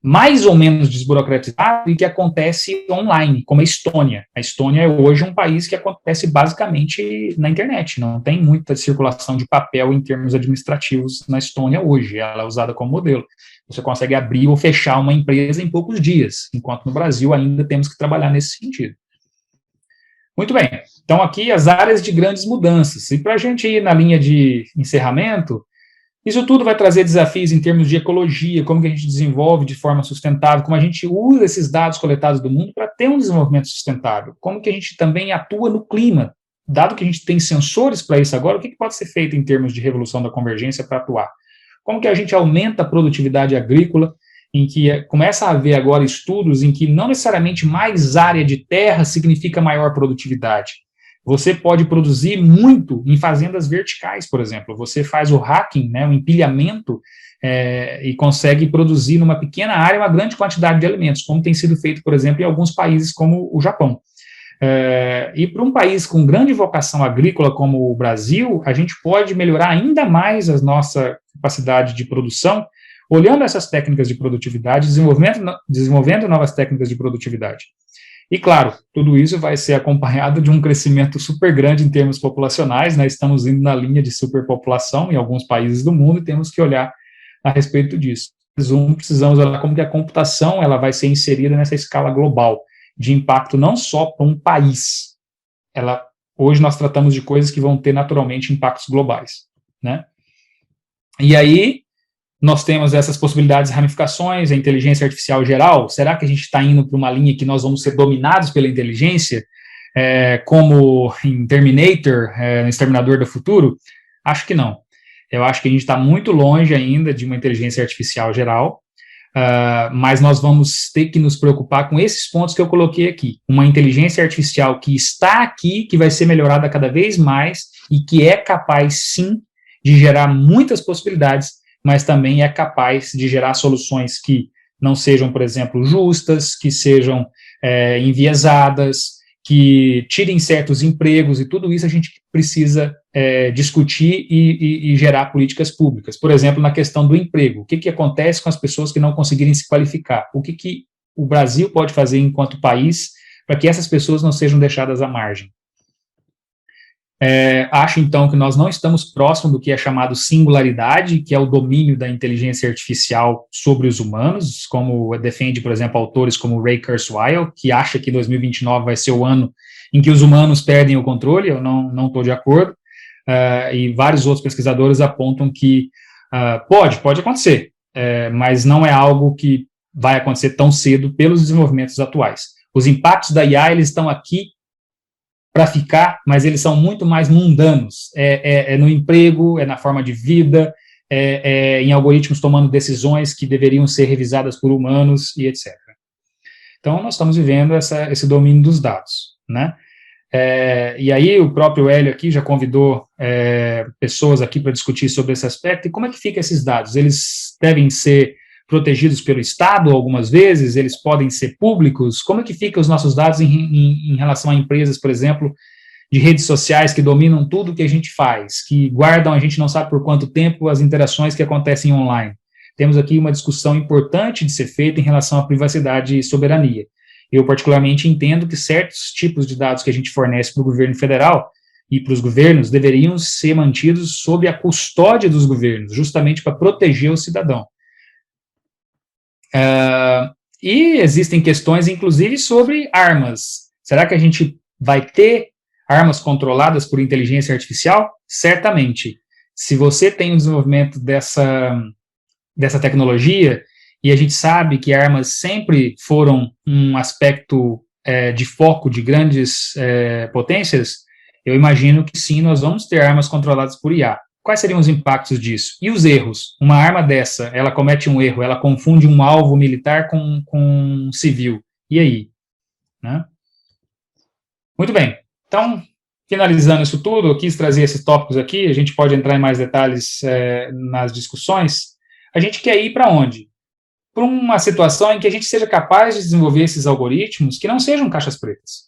mais ou menos desburocratizado e que acontece online, como a Estônia. A Estônia é hoje um país que acontece basicamente na internet, não tem muita circulação de papel em termos administrativos na Estônia hoje, ela é usada como modelo. Você consegue abrir ou fechar uma empresa em poucos dias, enquanto no Brasil ainda temos que trabalhar nesse sentido. Muito bem, então aqui as áreas de grandes mudanças. E para a gente ir na linha de encerramento, isso tudo vai trazer desafios em termos de ecologia, como que a gente desenvolve de forma sustentável, como a gente usa esses dados coletados do mundo para ter um desenvolvimento sustentável, como que a gente também atua no clima, dado que a gente tem sensores para isso agora, o que pode ser feito em termos de revolução da convergência para atuar? Como que a gente aumenta a produtividade agrícola, em que começa a haver agora estudos em que não necessariamente mais área de terra significa maior produtividade. Você pode produzir muito em fazendas verticais, por exemplo. Você faz o hacking, né, o empilhamento, e consegue produzir numa pequena área uma grande quantidade de alimentos, como tem sido feito, por exemplo, em alguns países como o Japão. E para um país com grande vocação agrícola como o Brasil, a gente pode melhorar ainda mais a nossa capacidade de produção, olhando essas técnicas de produtividade, desenvolvendo novas técnicas de produtividade. E, claro, tudo isso vai ser acompanhado de um crescimento super grande em termos populacionais, né? Estamos indo na linha de superpopulação em alguns países do mundo e temos que olhar a respeito disso. Precisamos olhar como que a computação ela vai ser inserida nessa escala global, de impacto não só para um país. Hoje nós tratamos de coisas que vão ter naturalmente impactos globais, né? E aí, nós temos essas possibilidades de ramificações, a inteligência artificial geral. Será que a gente está indo para uma linha que nós vamos ser dominados pela inteligência, como em Terminator, no Exterminador do Futuro? Acho que não. Eu acho que a gente está muito longe ainda de uma inteligência artificial geral, mas nós vamos ter que nos preocupar com esses pontos que eu coloquei aqui. Uma inteligência artificial que está aqui, que vai ser melhorada cada vez mais e que é capaz, sim, de gerar muitas possibilidades, mas também é capaz de gerar soluções que não sejam, por exemplo, justas, que sejam enviesadas, que tirem certos empregos, e tudo isso a gente precisa discutir e gerar políticas públicas. Por exemplo, na questão do emprego, o que acontece com as pessoas que não conseguirem se qualificar? O que o Brasil pode fazer enquanto país para que essas pessoas não sejam deixadas à margem? Acho, então, que nós não estamos próximos do que é chamado singularidade, que é o domínio da inteligência artificial sobre os humanos, como defende, por exemplo, autores como Ray Kurzweil, que acha que 2029 vai ser o ano em que os humanos perdem o controle. Eu não estou de acordo, e vários outros pesquisadores apontam que pode acontecer, mas não é algo que vai acontecer tão cedo pelos desenvolvimentos atuais. Os impactos da IA, eles estão aqui para ficar, mas eles são muito mais mundanos, no emprego, na forma de vida, em algoritmos tomando decisões que deveriam ser revisadas por humanos, e etc. Então, nós estamos vivendo esse domínio dos dados, né? E aí, o próprio Hélio aqui já convidou pessoas aqui para discutir sobre esse aspecto, e como é que ficam esses dados? Eles devem ser protegidos pelo Estado algumas vezes, eles podem ser públicos? Como é que ficam os nossos dados em relação a empresas, por exemplo, de redes sociais que dominam tudo que a gente faz, que guardam a gente não sabe por quanto tempo as interações que acontecem online? Temos aqui uma discussão importante de ser feita em relação à privacidade e soberania. Eu particularmente entendo que certos tipos de dados que a gente fornece para o governo federal e para os governos deveriam ser mantidos sob a custódia dos governos, justamente para proteger o cidadão. E existem questões, inclusive, sobre armas. Será que a gente vai ter armas controladas por inteligência artificial? Certamente. Se você tem o desenvolvimento dessa tecnologia, e a gente sabe que armas sempre foram um aspecto de foco de grandes potências, eu imagino que sim, nós vamos ter armas controladas por IA. Quais seriam os impactos disso? E os erros? Uma arma dessa, ela comete um erro, ela confunde um alvo militar com um civil. E aí? Né? Muito bem. Então, finalizando isso tudo, eu quis trazer esses tópicos aqui, a gente pode entrar em mais detalhes nas discussões. A gente quer ir para onde? Para uma situação em que a gente seja capaz de desenvolver esses algoritmos que não sejam caixas pretas.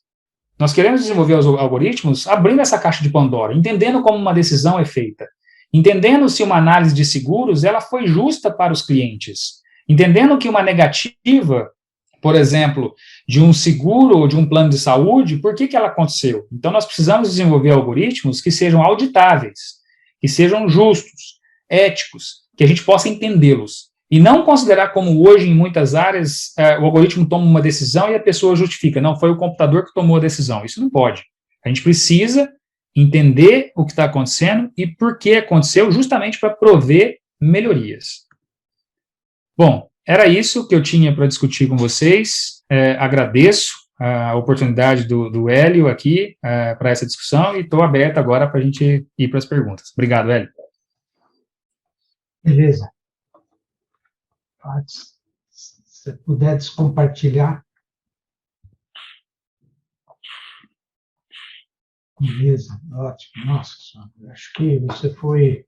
Nós queremos desenvolver os algoritmos abrindo essa caixa de Pandora, entendendo como uma decisão é feita, entendendo se uma análise de seguros ela foi justa para os clientes, entendendo que uma negativa, por exemplo, de um seguro ou de um plano de saúde, por que ela aconteceu? Então, nós precisamos desenvolver algoritmos que sejam auditáveis, que sejam justos, éticos, que a gente possa entendê-los. E não considerar como hoje, em muitas áreas, o algoritmo toma uma decisão e a pessoa justifica. Não, foi o computador que tomou a decisão. Isso não pode. A gente precisa entender o que está acontecendo e por que aconteceu, justamente para prover melhorias. Bom, era isso que eu tinha para discutir com vocês. Agradeço a oportunidade do Hélio aqui para essa discussão e estou aberto agora para a gente ir para as perguntas. Obrigado, Hélio. Beleza. Se você puder descompartilhar. Beleza, ótimo. Nossa, acho que você foi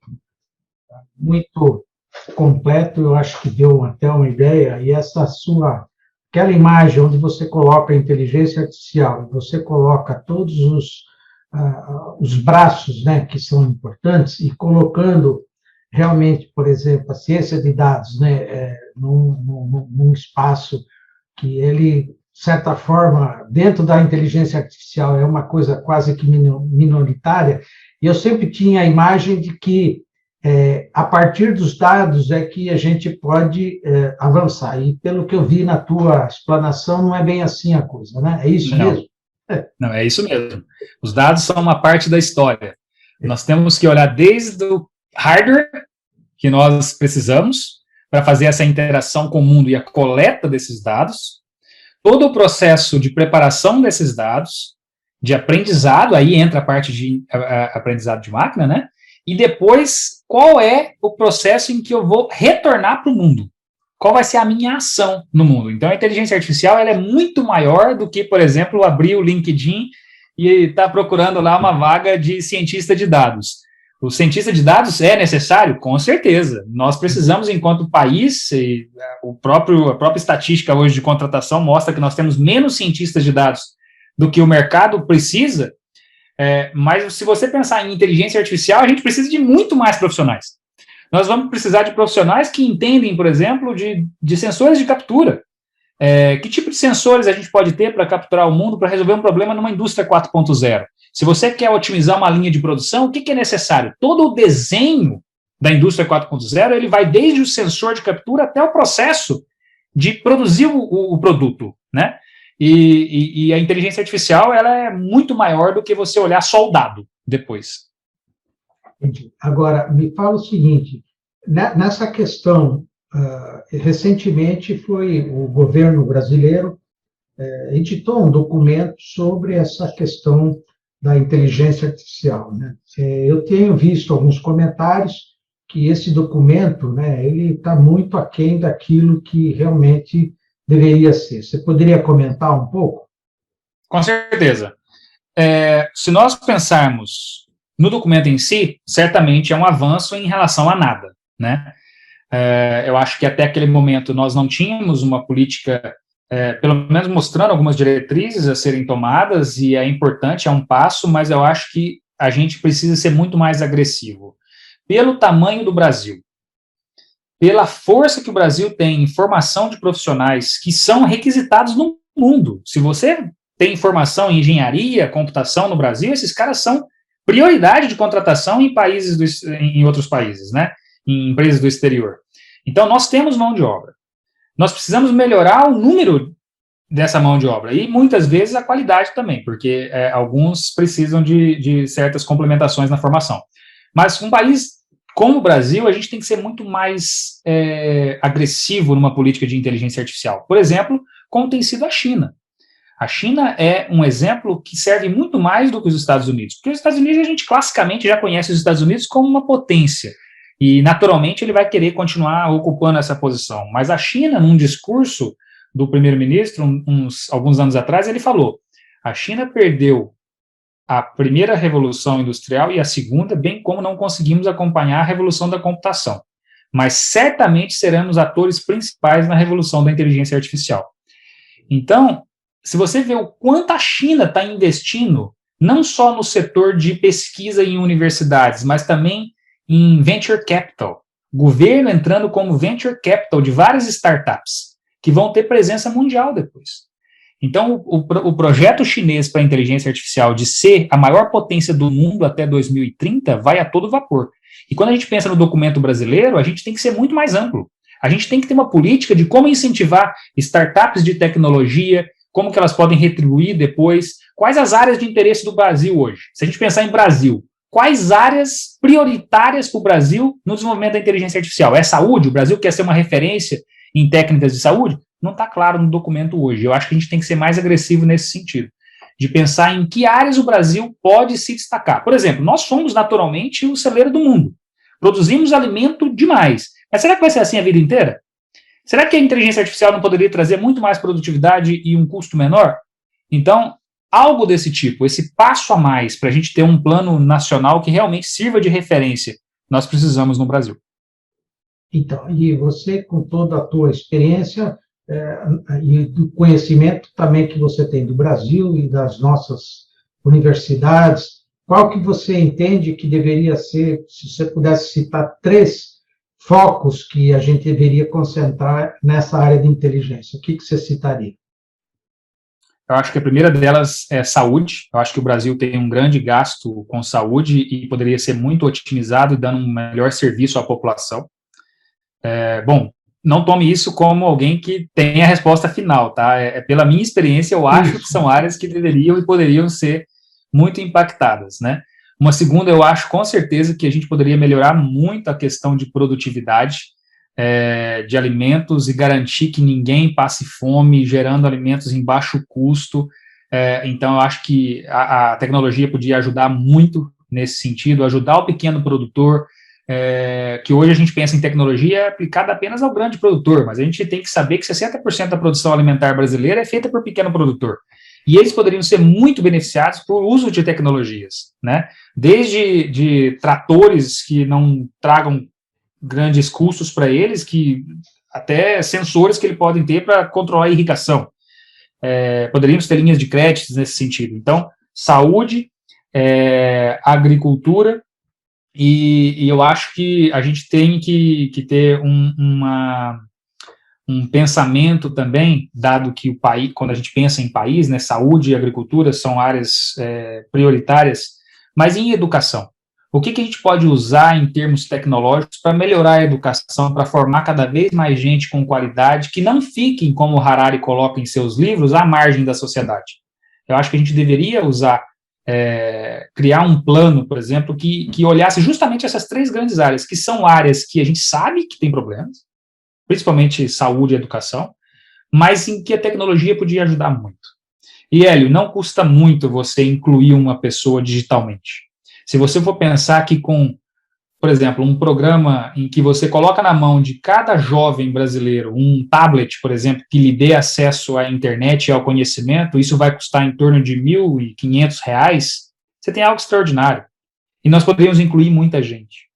muito completo, eu acho que deu até uma ideia, e essa sua aquela imagem onde você coloca a inteligência artificial, você coloca todos os braços, né, que são importantes, e colocando realmente, por exemplo, a ciência de dados, né, num espaço que ele, de certa forma, dentro da inteligência artificial é uma coisa quase que minoritária, e eu sempre tinha a imagem de que a partir dos dados é que a gente pode avançar, e pelo que eu vi na tua explanação, não é bem assim a coisa, né? É isso mesmo? Não, é isso mesmo. Os dados são uma parte da história. Nós temos que olhar desde o hardware que nós precisamos para fazer essa interação com o mundo e a coleta desses dados, todo o processo de preparação desses dados, de aprendizado, aí entra a parte de aprendizado de máquina, né? E depois, qual é o processo em que eu vou retornar para o mundo? Qual vai ser a minha ação no mundo? Então, a inteligência artificial ela é muito maior do que, por exemplo, abrir o LinkedIn e estar procurando lá uma vaga de cientista de dados. O cientista de dados é necessário? Com certeza. Nós precisamos, enquanto país, e a própria estatística hoje de contratação mostra que nós temos menos cientistas de dados do que o mercado precisa, mas se você pensar em inteligência artificial, a gente precisa de muito mais profissionais. Nós vamos precisar de profissionais que entendem, por exemplo, de sensores de captura. Que tipo de sensores a gente pode ter para capturar o mundo, para resolver um problema numa indústria 4.0? Se você quer otimizar uma linha de produção, o que é necessário? Todo o desenho da indústria 4.0, ele vai desde o sensor de captura até o processo de produzir o produto, né? E a inteligência artificial, ela é muito maior do que você olhar só o dado depois. Entendi. Agora, me fala o seguinte, nessa questão, recentemente foi o governo brasileiro editou um documento sobre essa questão da inteligência artificial, né? Eu tenho visto alguns comentários que esse documento, né, ele está muito aquém daquilo que realmente deveria ser. Você poderia comentar um pouco? Com certeza. Se nós pensarmos no documento em si, certamente é um avanço em relação a nada, né? Eu acho que até aquele momento nós não tínhamos uma política, pelo menos mostrando algumas diretrizes a serem tomadas, e é importante, é um passo, mas eu acho que a gente precisa ser muito mais agressivo. Pelo tamanho do Brasil, pela força que o Brasil tem em formação de profissionais que são requisitados no mundo. Se você tem formação em engenharia, computação no Brasil, esses caras são prioridade de contratação em outros países, né? Em empresas do exterior. Então, nós temos mão de obra. Nós precisamos melhorar o número dessa mão de obra e, muitas vezes, a qualidade também, porque alguns precisam de certas complementações na formação. Mas um país como o Brasil, a gente tem que ser muito mais agressivo numa política de inteligência artificial. Por exemplo, como tem sido a China. A China é um exemplo que serve muito mais do que os Estados Unidos, porque os Estados Unidos, a gente classicamente já conhece os Estados Unidos como uma potência, e naturalmente ele vai querer continuar ocupando essa posição. Mas a China, num discurso do primeiro-ministro, alguns anos atrás, ele falou: a China perdeu a primeira revolução industrial e a segunda, bem como não conseguimos acompanhar a revolução da computação. Mas certamente seremos atores principais na revolução da inteligência artificial. Então, se você vê o quanto a China está investindo, não só no setor de pesquisa em universidades, mas também em venture capital, governo entrando como venture capital de várias startups, que vão ter presença mundial depois. Então, o projeto chinês para a inteligência artificial de ser a maior potência do mundo até 2030 vai a todo vapor. E quando a gente pensa no documento brasileiro, a gente tem que ser muito mais amplo. A gente tem que ter uma política de como incentivar startups de tecnologia, como que elas podem retribuir depois, quais as áreas de interesse do Brasil hoje. Se a gente pensar em Brasil, quais áreas prioritárias para o Brasil no desenvolvimento da inteligência artificial? É saúde? O Brasil quer ser uma referência em técnicas de saúde? Não está claro no documento hoje. Eu acho que a gente tem que ser mais agressivo nesse sentido, de pensar em que áreas o Brasil pode se destacar. Por exemplo, nós somos naturalmente o celeiro do mundo. Produzimos alimento demais. Mas será que vai ser assim a vida inteira? Será que a inteligência artificial não poderia trazer muito mais produtividade e um custo menor? Então, algo desse tipo, esse passo a mais para a gente ter um plano nacional que realmente sirva de referência, nós precisamos no Brasil. Então, e você, com toda a tua experiência, e do conhecimento também que você tem do Brasil e das nossas universidades, qual que você entende que deveria ser, se você pudesse citar 3 focos que a gente deveria concentrar nessa área de inteligência, o que você citaria? Eu acho que a primeira delas é saúde. Eu acho que o Brasil tem um grande gasto com saúde e poderia ser muito otimizado e dando um melhor serviço à população. Bom, não tome isso como alguém que tem a resposta final, tá? Pela minha experiência, eu acho que são áreas que deveriam e poderiam ser muito impactadas, né? Uma segunda, eu acho com certeza que a gente poderia melhorar muito a questão de produtividade de alimentos e garantir que ninguém passe fome, gerando alimentos em baixo custo. Então, eu acho que a tecnologia podia ajudar muito nesse sentido, ajudar o pequeno produtor, que hoje a gente pensa em tecnologia aplicada apenas ao grande produtor, mas a gente tem que saber que 60% da produção alimentar brasileira é feita por pequeno produtor. E eles poderiam ser muito beneficiados por uso de tecnologias, né? Desde de tratores que não tragam grandes custos para eles, que até sensores que eles podem ter para controlar a irrigação. Poderíamos ter linhas de créditos nesse sentido. Então, saúde, agricultura, e eu acho que a gente tem que ter um pensamento também, dado que o país, quando a gente pensa em país, né, saúde e agricultura são áreas prioritárias, mas em educação. O que a gente pode usar em termos tecnológicos para melhorar a educação, para formar cada vez mais gente com qualidade, que não fiquem, como o Harari coloca em seus livros, à margem da sociedade? Eu acho que a gente deveria usar, criar um plano, por exemplo, que olhasse justamente essas 3 grandes áreas, que são áreas que a gente sabe que tem problemas, principalmente saúde e educação, mas em que a tecnologia podia ajudar muito. E, Hélio, não custa muito você incluir uma pessoa digitalmente. Se você for pensar que com, por exemplo, um programa em que você coloca na mão de cada jovem brasileiro um tablet, por exemplo, que lhe dê acesso à internet e ao conhecimento, isso vai custar em torno de R$ 1.500, você tem algo extraordinário. E nós poderíamos incluir muita gente,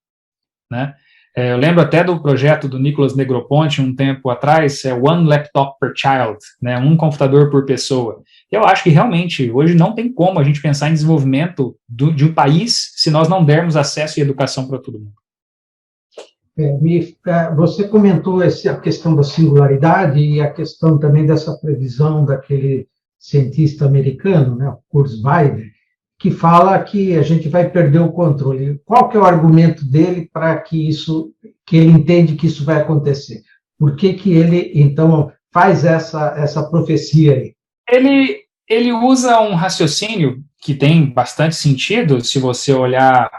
né? Eu lembro até do projeto do Nicolas Negroponte, um tempo atrás, One Laptop per Child, né, um computador por pessoa. Eu acho que realmente, hoje não tem como a gente pensar em desenvolvimento de um país se nós não dermos acesso e educação para todo mundo. Você comentou a questão da singularidade e a questão também dessa previsão daquele cientista americano, né, o Kurzweil, que fala que a gente vai perder o controle. Qual que é o argumento dele para que ele entende que isso vai acontecer? Por que ele, então, faz essa profecia aí? Ele usa um raciocínio que tem bastante sentido, se você olhar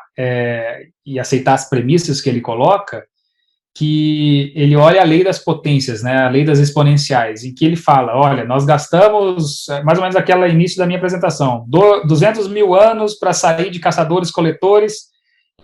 e aceitar as premissas que ele coloca, que ele olha a lei das potências, né, a lei das exponenciais, em que ele fala, olha, nós gastamos, mais ou menos aquele início da minha apresentação, 200 mil anos para sair de caçadores-coletores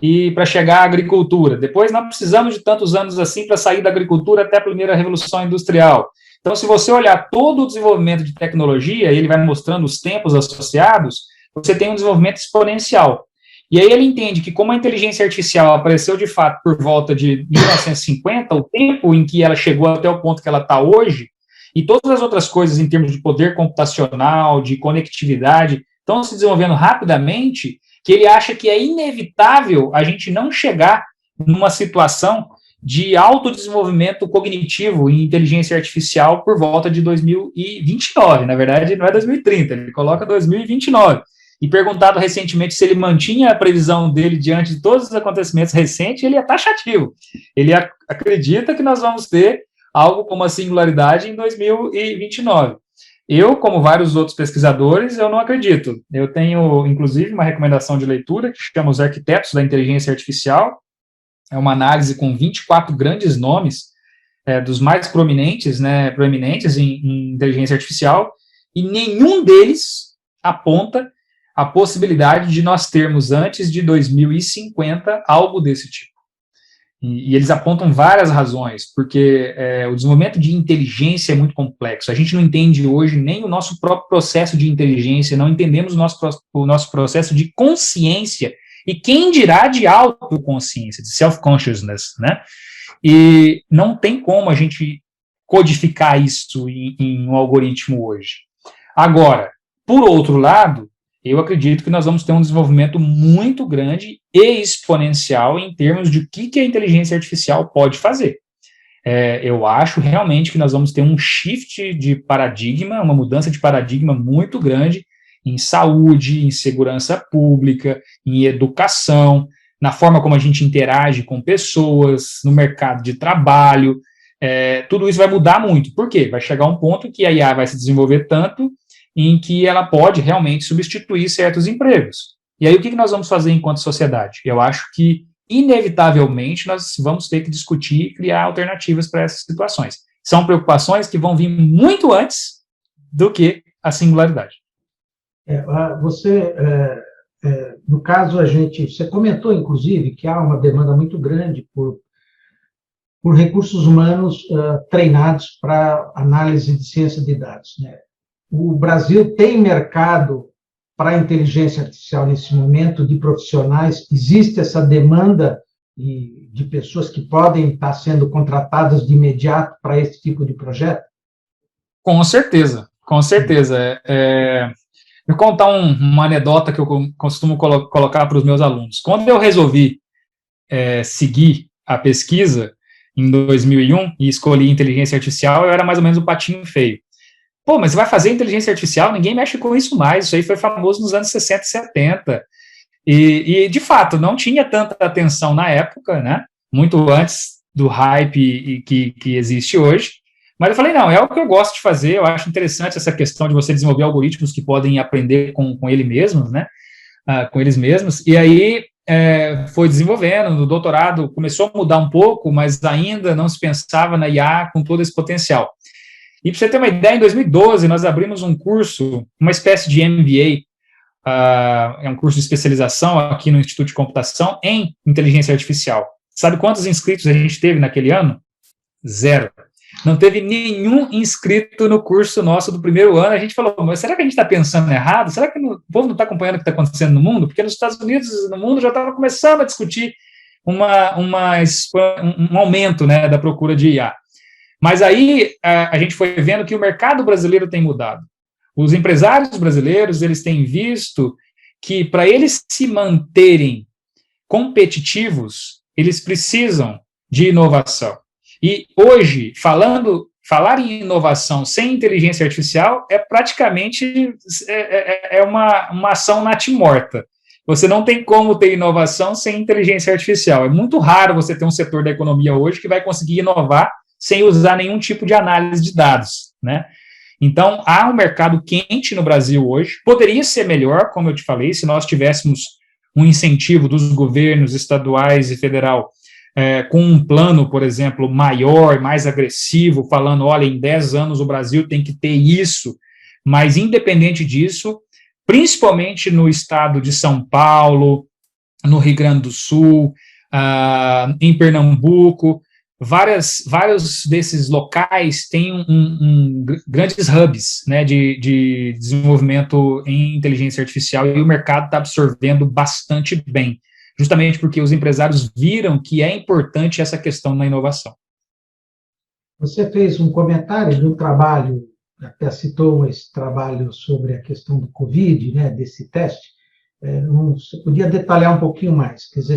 e para chegar à agricultura. Depois não precisamos de tantos anos assim para sair da agricultura até a primeira revolução industrial. Então, se você olhar todo o desenvolvimento de tecnologia, ele vai mostrando os tempos associados, você tem um desenvolvimento exponencial. E aí ele entende que como a inteligência artificial apareceu de fato por volta de 1950, o tempo em que ela chegou até o ponto que ela está hoje, e todas as outras coisas em termos de poder computacional, de conectividade, estão se desenvolvendo rapidamente, que ele acha que é inevitável a gente não chegar numa situação de autodesenvolvimento cognitivo em inteligência artificial por volta de 2029. Na verdade, não é 2030, ele coloca 2029. E perguntado recentemente se ele mantinha a previsão dele diante de todos os acontecimentos recentes, ele é taxativo. Ele acredita que nós vamos ter algo como a singularidade em 2029. Eu, como vários outros pesquisadores, eu não acredito. Eu tenho, inclusive, uma recomendação de leitura que chama Os Arquitetos da Inteligência Artificial. É uma análise com 24 grandes nomes, dos mais proeminentes em inteligência artificial, e nenhum deles aponta a possibilidade de nós termos, antes de 2050, algo desse tipo. E eles apontam várias razões, porque o desenvolvimento de inteligência é muito complexo. A gente não entende hoje nem o nosso próprio processo de inteligência, não entendemos o nosso processo de consciência, e quem dirá de autoconsciência, de self-consciousness, né? E não tem como a gente codificar isso em um algoritmo hoje. Agora, por outro lado, eu acredito que nós vamos ter um desenvolvimento muito grande e exponencial em termos de o que a inteligência artificial pode fazer. Eu acho realmente que nós vamos ter um shift de paradigma, uma mudança de paradigma muito grande em saúde, em segurança pública, em educação, na forma como a gente interage com pessoas, no mercado de trabalho. Tudo isso vai mudar muito. Por quê? Vai chegar um ponto que a IA vai se desenvolver tanto em que ela pode realmente substituir certos empregos. E aí o que nós vamos fazer enquanto sociedade? Eu acho que inevitavelmente nós vamos ter que discutir e criar alternativas para essas situações. São preocupações que vão vir muito antes do que a singularidade. No caso, você comentou, inclusive, que há uma demanda muito grande por recursos humanos treinados para análise de ciência de dados, né? O Brasil tem mercado para a inteligência artificial nesse momento, de profissionais? Existe essa demanda de pessoas que podem estar sendo contratadas de imediato para esse tipo de projeto? Com certeza, com certeza. Vou contar uma anedota que eu costumo colocar para os meus alunos. Quando eu resolvi seguir a pesquisa em 2001 e escolhi inteligência artificial, eu era mais ou menos o patinho feio. Pô, mas você vai fazer inteligência artificial? Ninguém mexe com isso mais. Isso aí foi famoso nos anos 60 e 70. E de fato, não tinha tanta atenção na época, né? Muito antes do hype que existe hoje. Mas eu falei, não, é o que eu gosto de fazer. Eu acho interessante essa questão de você desenvolver algoritmos que podem aprender com ele mesmos, né? Com eles mesmos. E aí foi desenvolvendo. No doutorado começou a mudar um pouco, mas ainda não se pensava na IA com todo esse potencial. E para você ter uma ideia, em 2012, nós abrimos um curso, uma espécie de MBA, é um curso de especialização aqui no Instituto de Computação em Inteligência Artificial. Sabe quantos inscritos a gente teve naquele ano? 0. Não teve nenhum inscrito no curso nosso do primeiro ano. A gente falou, mas será que a gente está pensando errado? Será que o povo não está acompanhando o que está acontecendo no mundo? Porque nos Estados Unidos, no mundo, já estava começando a discutir um aumento, né, da procura de IA. Mas aí a gente foi vendo que o mercado brasileiro tem mudado. Os empresários brasileiros, eles têm visto que para eles se manterem competitivos, eles precisam de inovação. E hoje, falar em inovação sem inteligência artificial é praticamente uma ação natimorta. Você não tem como ter inovação sem inteligência artificial. É muito raro você ter um setor da economia hoje que vai conseguir inovar sem usar nenhum tipo de análise de dados, né? Então, há um mercado quente no Brasil hoje. Poderia ser melhor, como eu te falei, se nós tivéssemos um incentivo dos governos estaduais e federal com um plano, por exemplo, maior, mais agressivo, falando, olha, em 10 anos o Brasil tem que ter isso, mas independente disso, principalmente no estado de São Paulo, no Rio Grande do Sul, em Pernambuco, vários desses locais têm grandes hubs, né, de desenvolvimento em inteligência artificial, e o mercado está absorvendo bastante bem, justamente porque os empresários viram que é importante essa questão na inovação. Você fez um comentário do trabalho, até citou esse trabalho sobre a questão do Covid, né, desse teste. Você podia detalhar um pouquinho mais? Quer dizer,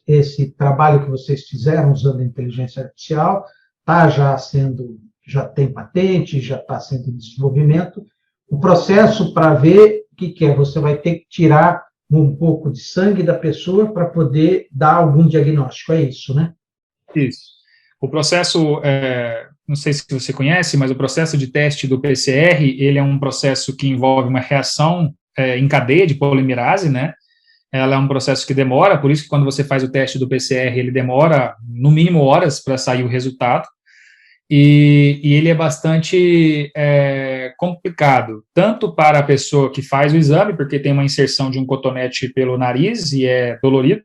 esse trabalho que vocês fizeram usando a inteligência artificial já tem patente, já está sendo em desenvolvimento. O processo para ver o que é, você vai ter que tirar um pouco de sangue da pessoa para poder dar algum diagnóstico, é isso, né? Isso. O processo, não sei se você conhece, mas o processo de teste do PCR, ele é um processo que envolve uma reação em cadeia de polimerase, né? Ela é um processo que demora, por isso que quando você faz o teste do PCR, ele demora no mínimo horas para sair o resultado, e ele é bastante complicado, tanto para a pessoa que faz o exame, porque tem uma inserção de um cotonete pelo nariz e é dolorido,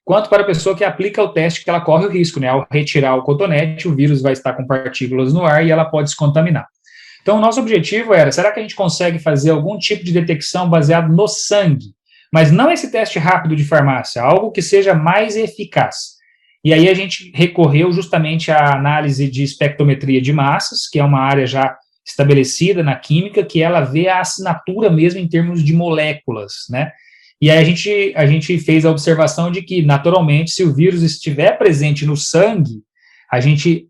quanto para a pessoa que aplica o teste, que ela corre o risco, né? Ao retirar o cotonete, o vírus vai estar com partículas no ar e ela pode se contaminar. Então, o nosso objetivo era, será que a gente consegue fazer algum tipo de detecção baseado no sangue? Mas não esse teste rápido de farmácia, algo que seja mais eficaz. E aí a gente recorreu justamente à análise de espectrometria de massas, que é uma área já estabelecida na química, que ela vê a assinatura mesmo em termos de moléculas, né? E aí a gente fez a observação de que, naturalmente, se o vírus estiver presente no sangue, a gente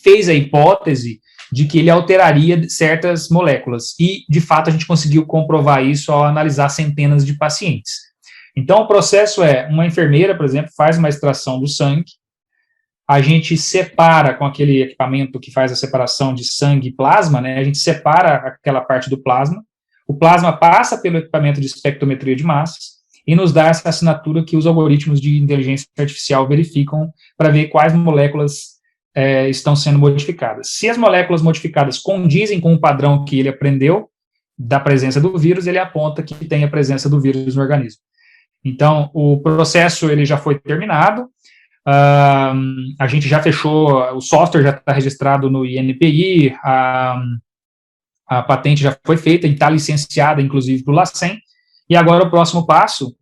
fez a hipótese de que ele alteraria certas moléculas. E, de fato, a gente conseguiu comprovar isso ao analisar centenas de pacientes. Então, o processo é, uma enfermeira, por exemplo, faz uma extração do sangue, a gente separa com aquele equipamento que faz a separação de sangue e plasma, né, a gente separa aquela parte do plasma, o plasma passa pelo equipamento de espectrometria de massas e nos dá essa assinatura que os algoritmos de inteligência artificial verificam para ver quais moléculas estão sendo modificadas. Se as moléculas modificadas condizem com o padrão que ele aprendeu da presença do vírus, ele aponta que tem a presença do vírus no organismo. Então, o processo ele já foi terminado, a gente já fechou, o software já está registrado no INPI, a patente já foi feita e está licenciada, inclusive, para o LACEN, e agora o próximo passo,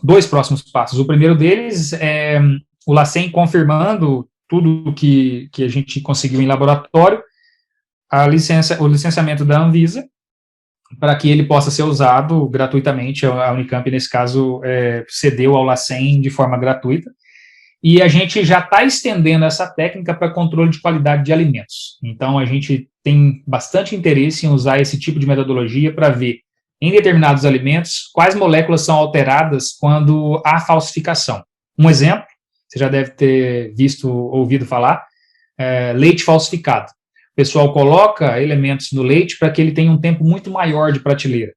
dois próximos passos. O primeiro deles é o LACEN confirmando tudo que a gente conseguiu em laboratório, o licenciamento da Anvisa, para que ele possa ser usado gratuitamente. A Unicamp, nesse caso, cedeu ao LACEN de forma gratuita, e a gente já está estendendo essa técnica para controle de qualidade de alimentos. Então, a gente tem bastante interesse em usar esse tipo de metodologia para ver, em determinados alimentos, quais moléculas são alteradas quando há falsificação. Um exemplo, você já deve ter ouvido falar, leite falsificado. O pessoal coloca elementos no leite para que ele tenha um tempo muito maior de prateleira,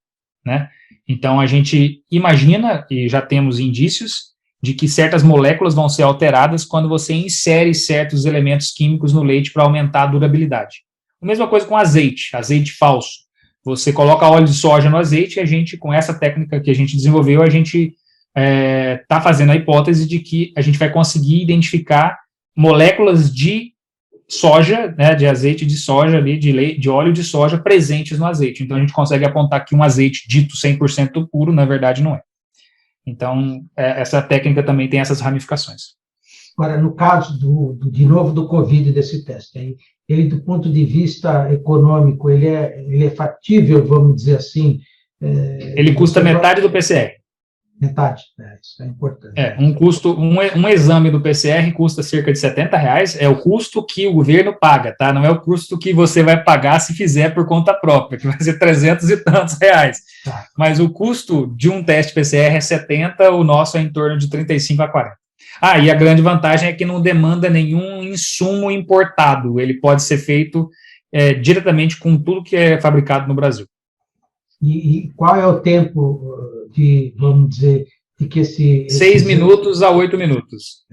né? Então, a gente imagina, e já temos indícios, de que certas moléculas vão ser alteradas quando você insere certos elementos químicos no leite para aumentar a durabilidade. A mesma coisa com azeite falso. Você coloca óleo de soja no azeite e a gente, com essa técnica que a gente desenvolveu, a gente está fazendo a hipótese de que a gente vai conseguir identificar moléculas de soja, né, de azeite de soja, ali, de óleo de soja presentes no azeite. Então, a gente consegue apontar que um azeite dito 100% puro, na verdade, não é. Então, essa técnica também tem essas ramificações. Agora, no caso, de novo, do Covid, desse teste, ele, do ponto de vista econômico, ele é factível, vamos dizer assim? Ele custa metade do PCR. Metade, isso é importante. Um exame do PCR custa cerca de R$70, é o custo que o governo paga, tá? Não é o custo que você vai pagar se fizer por conta própria, que vai ser 300 e tantos reais. Tá. Mas o custo de um teste PCR é 70, o nosso é em torno de 35 a 40. E a grande vantagem é que não demanda nenhum insumo importado, ele pode ser feito diretamente com tudo que é fabricado no Brasil. E qual é o tempo vamos dizer, de que 6 minutos a 8 minutos.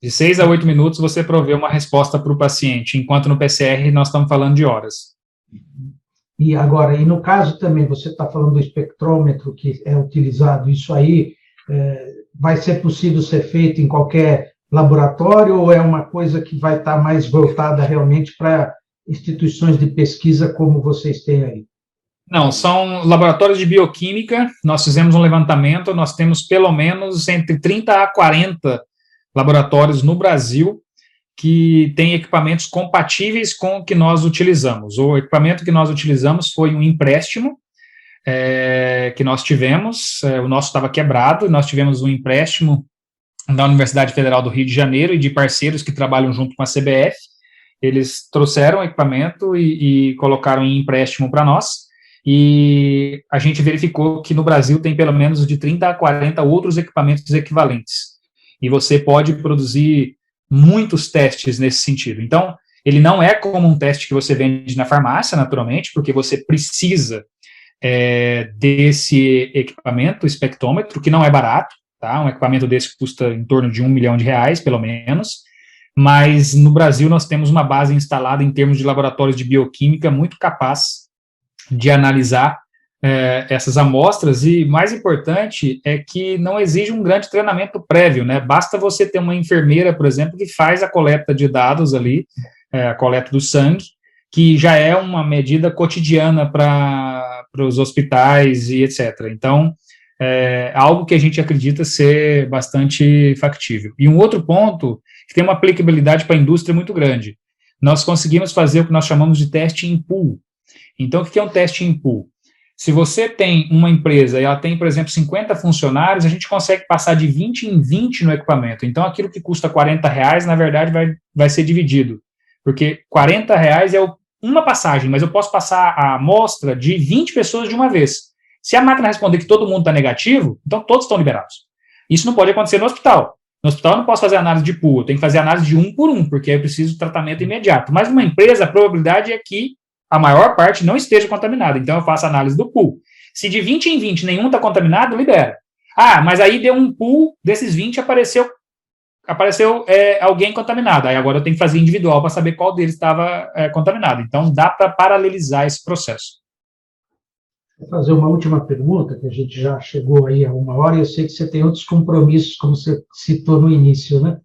De 6 a 8 minutos você provê uma resposta para o paciente, enquanto no PCR nós estamos falando de horas. E agora, no caso também, você está falando do espectrômetro que é utilizado, isso aí vai ser possível ser feito em qualquer laboratório ou é uma coisa que vai estar mais voltada realmente para instituições de pesquisa como vocês têm aí? Não, são laboratórios de bioquímica, nós fizemos um levantamento, nós temos pelo menos entre 30 a 40 laboratórios no Brasil que têm equipamentos compatíveis com o que nós utilizamos. O equipamento que nós utilizamos foi um empréstimo que nós tivemos, o nosso estava quebrado, nós tivemos um empréstimo da Universidade Federal do Rio de Janeiro e de parceiros que trabalham junto com a CBF, eles trouxeram o equipamento e colocaram em empréstimo para nós, e a gente verificou que no Brasil tem pelo menos de 30 a 40 outros equipamentos equivalentes, e você pode produzir muitos testes nesse sentido. Então, ele não é como um teste que você vende na farmácia, naturalmente, porque você precisa desse equipamento, espectrômetro, que não é barato, tá? Um equipamento desse custa em torno de R$1 milhão, pelo menos, mas no Brasil nós temos uma base instalada em termos de laboratórios de bioquímica muito capaz de analisar essas amostras, e mais importante é que não exige um grande treinamento prévio, né? Basta você ter uma enfermeira, por exemplo, que faz a coleta de dados ali, a coleta do sangue, que já é uma medida cotidiana para os hospitais e etc. Então, algo que a gente acredita ser bastante factível. E um outro ponto, que tem uma aplicabilidade para a indústria muito grande. Nós conseguimos fazer o que nós chamamos de teste em pool. Então, o que é um teste em pool? Se você tem uma empresa e ela tem, por exemplo, 50 funcionários, a gente consegue passar de 20 em 20 no equipamento. Então, aquilo que custa R$40, na verdade, vai ser dividido. Porque R$40 é uma passagem, mas eu posso passar a amostra de 20 pessoas de uma vez. Se a máquina responder que todo mundo está negativo, então todos estão liberados. Isso não pode acontecer no hospital. No hospital eu não posso fazer análise de pool, eu tenho que fazer análise de um por um, porque eu preciso de tratamento imediato. Mas numa empresa, a probabilidade é que a maior parte não esteja contaminada. Então eu faço análise do pool. Se de 20 em 20 nenhum está contaminado, libera. Ah, mas aí deu um pool, desses 20 apareceu alguém contaminado. Aí agora eu tenho que fazer individual para saber qual deles estava contaminado. Então dá para paralelizar esse processo. Vou fazer uma última pergunta, que a gente já chegou aí a 1 hora, e eu sei que você tem outros compromissos, como você citou no início, né?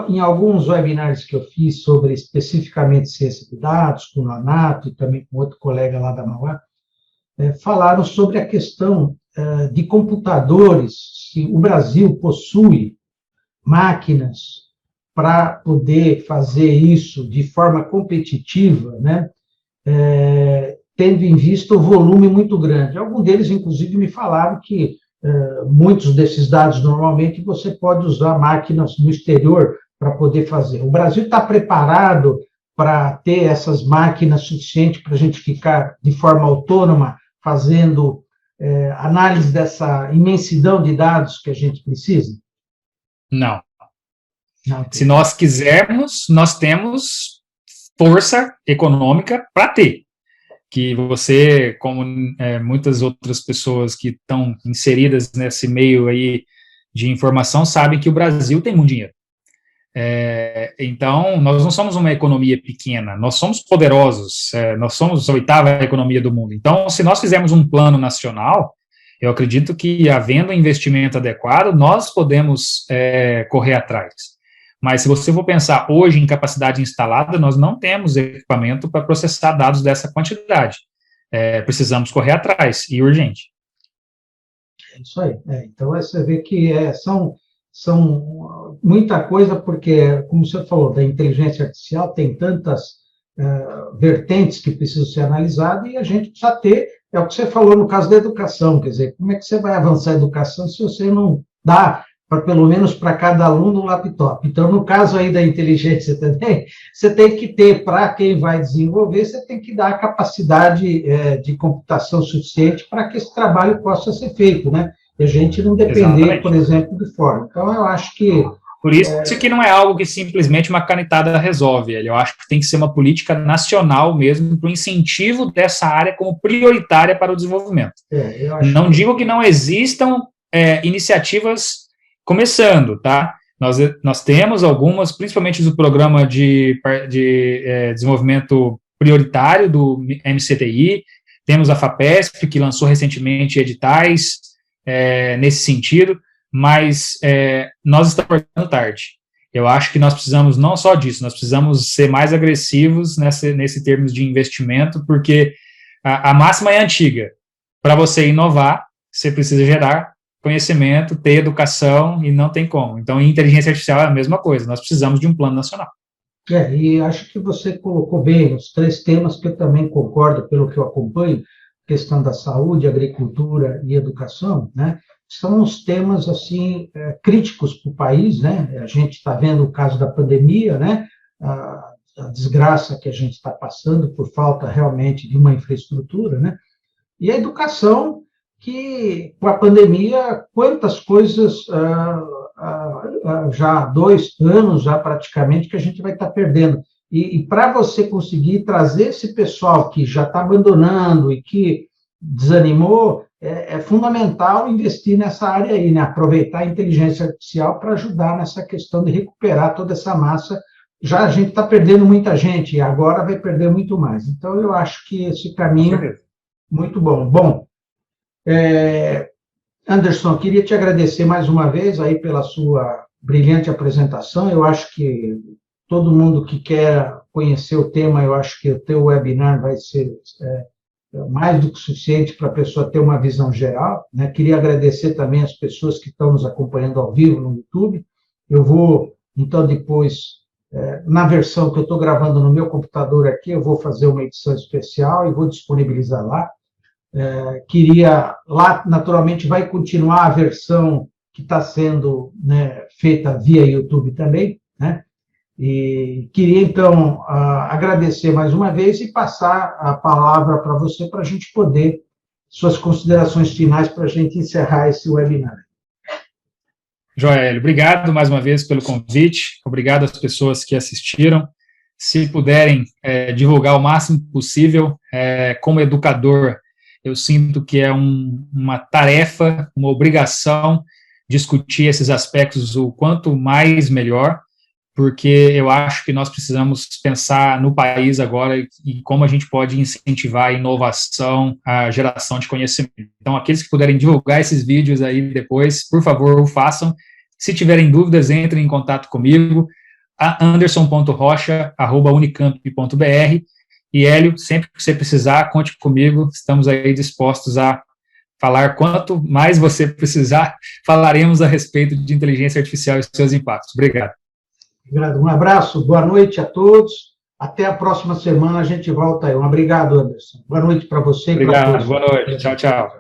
Em alguns webinars que eu fiz sobre especificamente ciência de dados, com o Anato e também com outro colega lá da Mauá, falaram sobre a questão de computadores, se o Brasil possui máquinas para poder fazer isso de forma competitiva, né? Tendo em vista o volume muito grande. Alguns deles, inclusive, me falaram que muitos desses dados, normalmente, você pode usar máquinas no exterior para poder fazer. O Brasil está preparado para ter essas máquinas suficientes para a gente ficar de forma autônoma, fazendo análise dessa imensidão de dados que a gente precisa? Não. Se nós quisermos, nós temos força econômica para ter. Que você, como muitas outras pessoas que estão inseridas nesse meio aí de informação, sabem que o Brasil tem muito dinheiro. Então, nós não somos uma economia pequena, nós somos poderosos, nós somos a 8ª economia do mundo. Então, se nós fizermos um plano nacional, eu acredito que, havendo investimento adequado, nós podemos correr atrás. Mas se você for pensar hoje em capacidade instalada, nós não temos equipamento para processar dados dessa quantidade. Precisamos correr atrás, e urgente. É isso aí. Então, você vê que são muita coisa, porque, como você falou, da inteligência artificial tem tantas vertentes que precisam ser analisadas, e a gente precisa ter, é o que você falou no caso da educação, quer dizer, como é que você vai avançar a educação se você não dá pelo menos para cada aluno um laptop? Então, no caso aí da inteligência também, você tem que ter, para quem vai desenvolver, você tem que dar a capacidade de computação suficiente para que esse trabalho possa ser feito, né? E a gente não depender, exatamente, por exemplo, de fora. Então, eu acho que... Por isso que não é algo que simplesmente uma canetada resolve. Eu acho que tem que ser uma política nacional mesmo, para o incentivo dessa área como prioritária para o desenvolvimento. Não digo que não existam iniciativas começando, tá? Nós temos algumas, principalmente do programa de desenvolvimento prioritário do MCTI, temos a FAPESP, que lançou recentemente editais nesse sentido, mas nós estamos acordando tarde. Eu acho que nós precisamos não só disso, nós precisamos ser mais agressivos nesse termos de investimento, porque a máxima é antiga. Para você inovar, você precisa gerar conhecimento, ter educação, e não tem como. Então, inteligência artificial é a mesma coisa, nós precisamos de um plano nacional. E acho que você colocou bem os 3 temas que eu também concordo, pelo que eu acompanho, questão da saúde, agricultura e educação, né? São os temas, assim, críticos para o país, né? A gente está vendo o caso da pandemia, né? A desgraça que a gente está passando por falta realmente de uma infraestrutura, né? E a educação, que com a pandemia, quantas coisas, já há 2 anos, já praticamente, que a gente vai estar perdendo. E para você conseguir trazer esse pessoal que já está abandonando e que desanimou, é fundamental investir nessa área aí, né? Aproveitar a inteligência artificial para ajudar nessa questão de recuperar toda essa massa. Já a gente está perdendo muita gente, e agora vai perder muito mais. Então, eu acho que esse caminho é muito bom. Bom, Anderson, queria te agradecer mais uma vez aí pela sua brilhante apresentação. Eu acho que todo mundo que quer conhecer o tema, eu acho que o teu webinar vai ser mais do que suficiente para a pessoa ter uma visão geral, né? Queria agradecer também as pessoas que estão nos acompanhando ao vivo no YouTube. Eu vou, então, depois, na versão que eu estou gravando no meu computador aqui, eu vou fazer uma edição especial e vou disponibilizar lá. Lá, naturalmente, vai continuar a versão que está sendo, né, feita via YouTube também, né? E queria, então, agradecer mais uma vez e passar a palavra para você, para a gente poder, suas considerações finais, para a gente encerrar esse webinar. Joel, obrigado mais uma vez pelo convite, obrigado às pessoas que assistiram. Se puderem divulgar o máximo possível, como educador, eu sinto que é uma tarefa, uma obrigação discutir esses aspectos o quanto mais melhor, porque eu acho que nós precisamos pensar no país agora e como a gente pode incentivar a inovação, a geração de conhecimento. Então, aqueles que puderem divulgar esses vídeos aí depois, por favor, o façam. Se tiverem dúvidas, entrem em contato comigo, anderson.rocha@unicamp.br. E, Hélio, sempre que você precisar, conte comigo, estamos aí dispostos a falar. Quanto mais você precisar, falaremos a respeito de inteligência artificial e seus impactos. Obrigado. Obrigado. Um abraço, boa noite a todos. Até a próxima semana a gente volta aí. Obrigado, Anderson. Boa noite para você. Obrigado, boa noite. Tchau, tchau.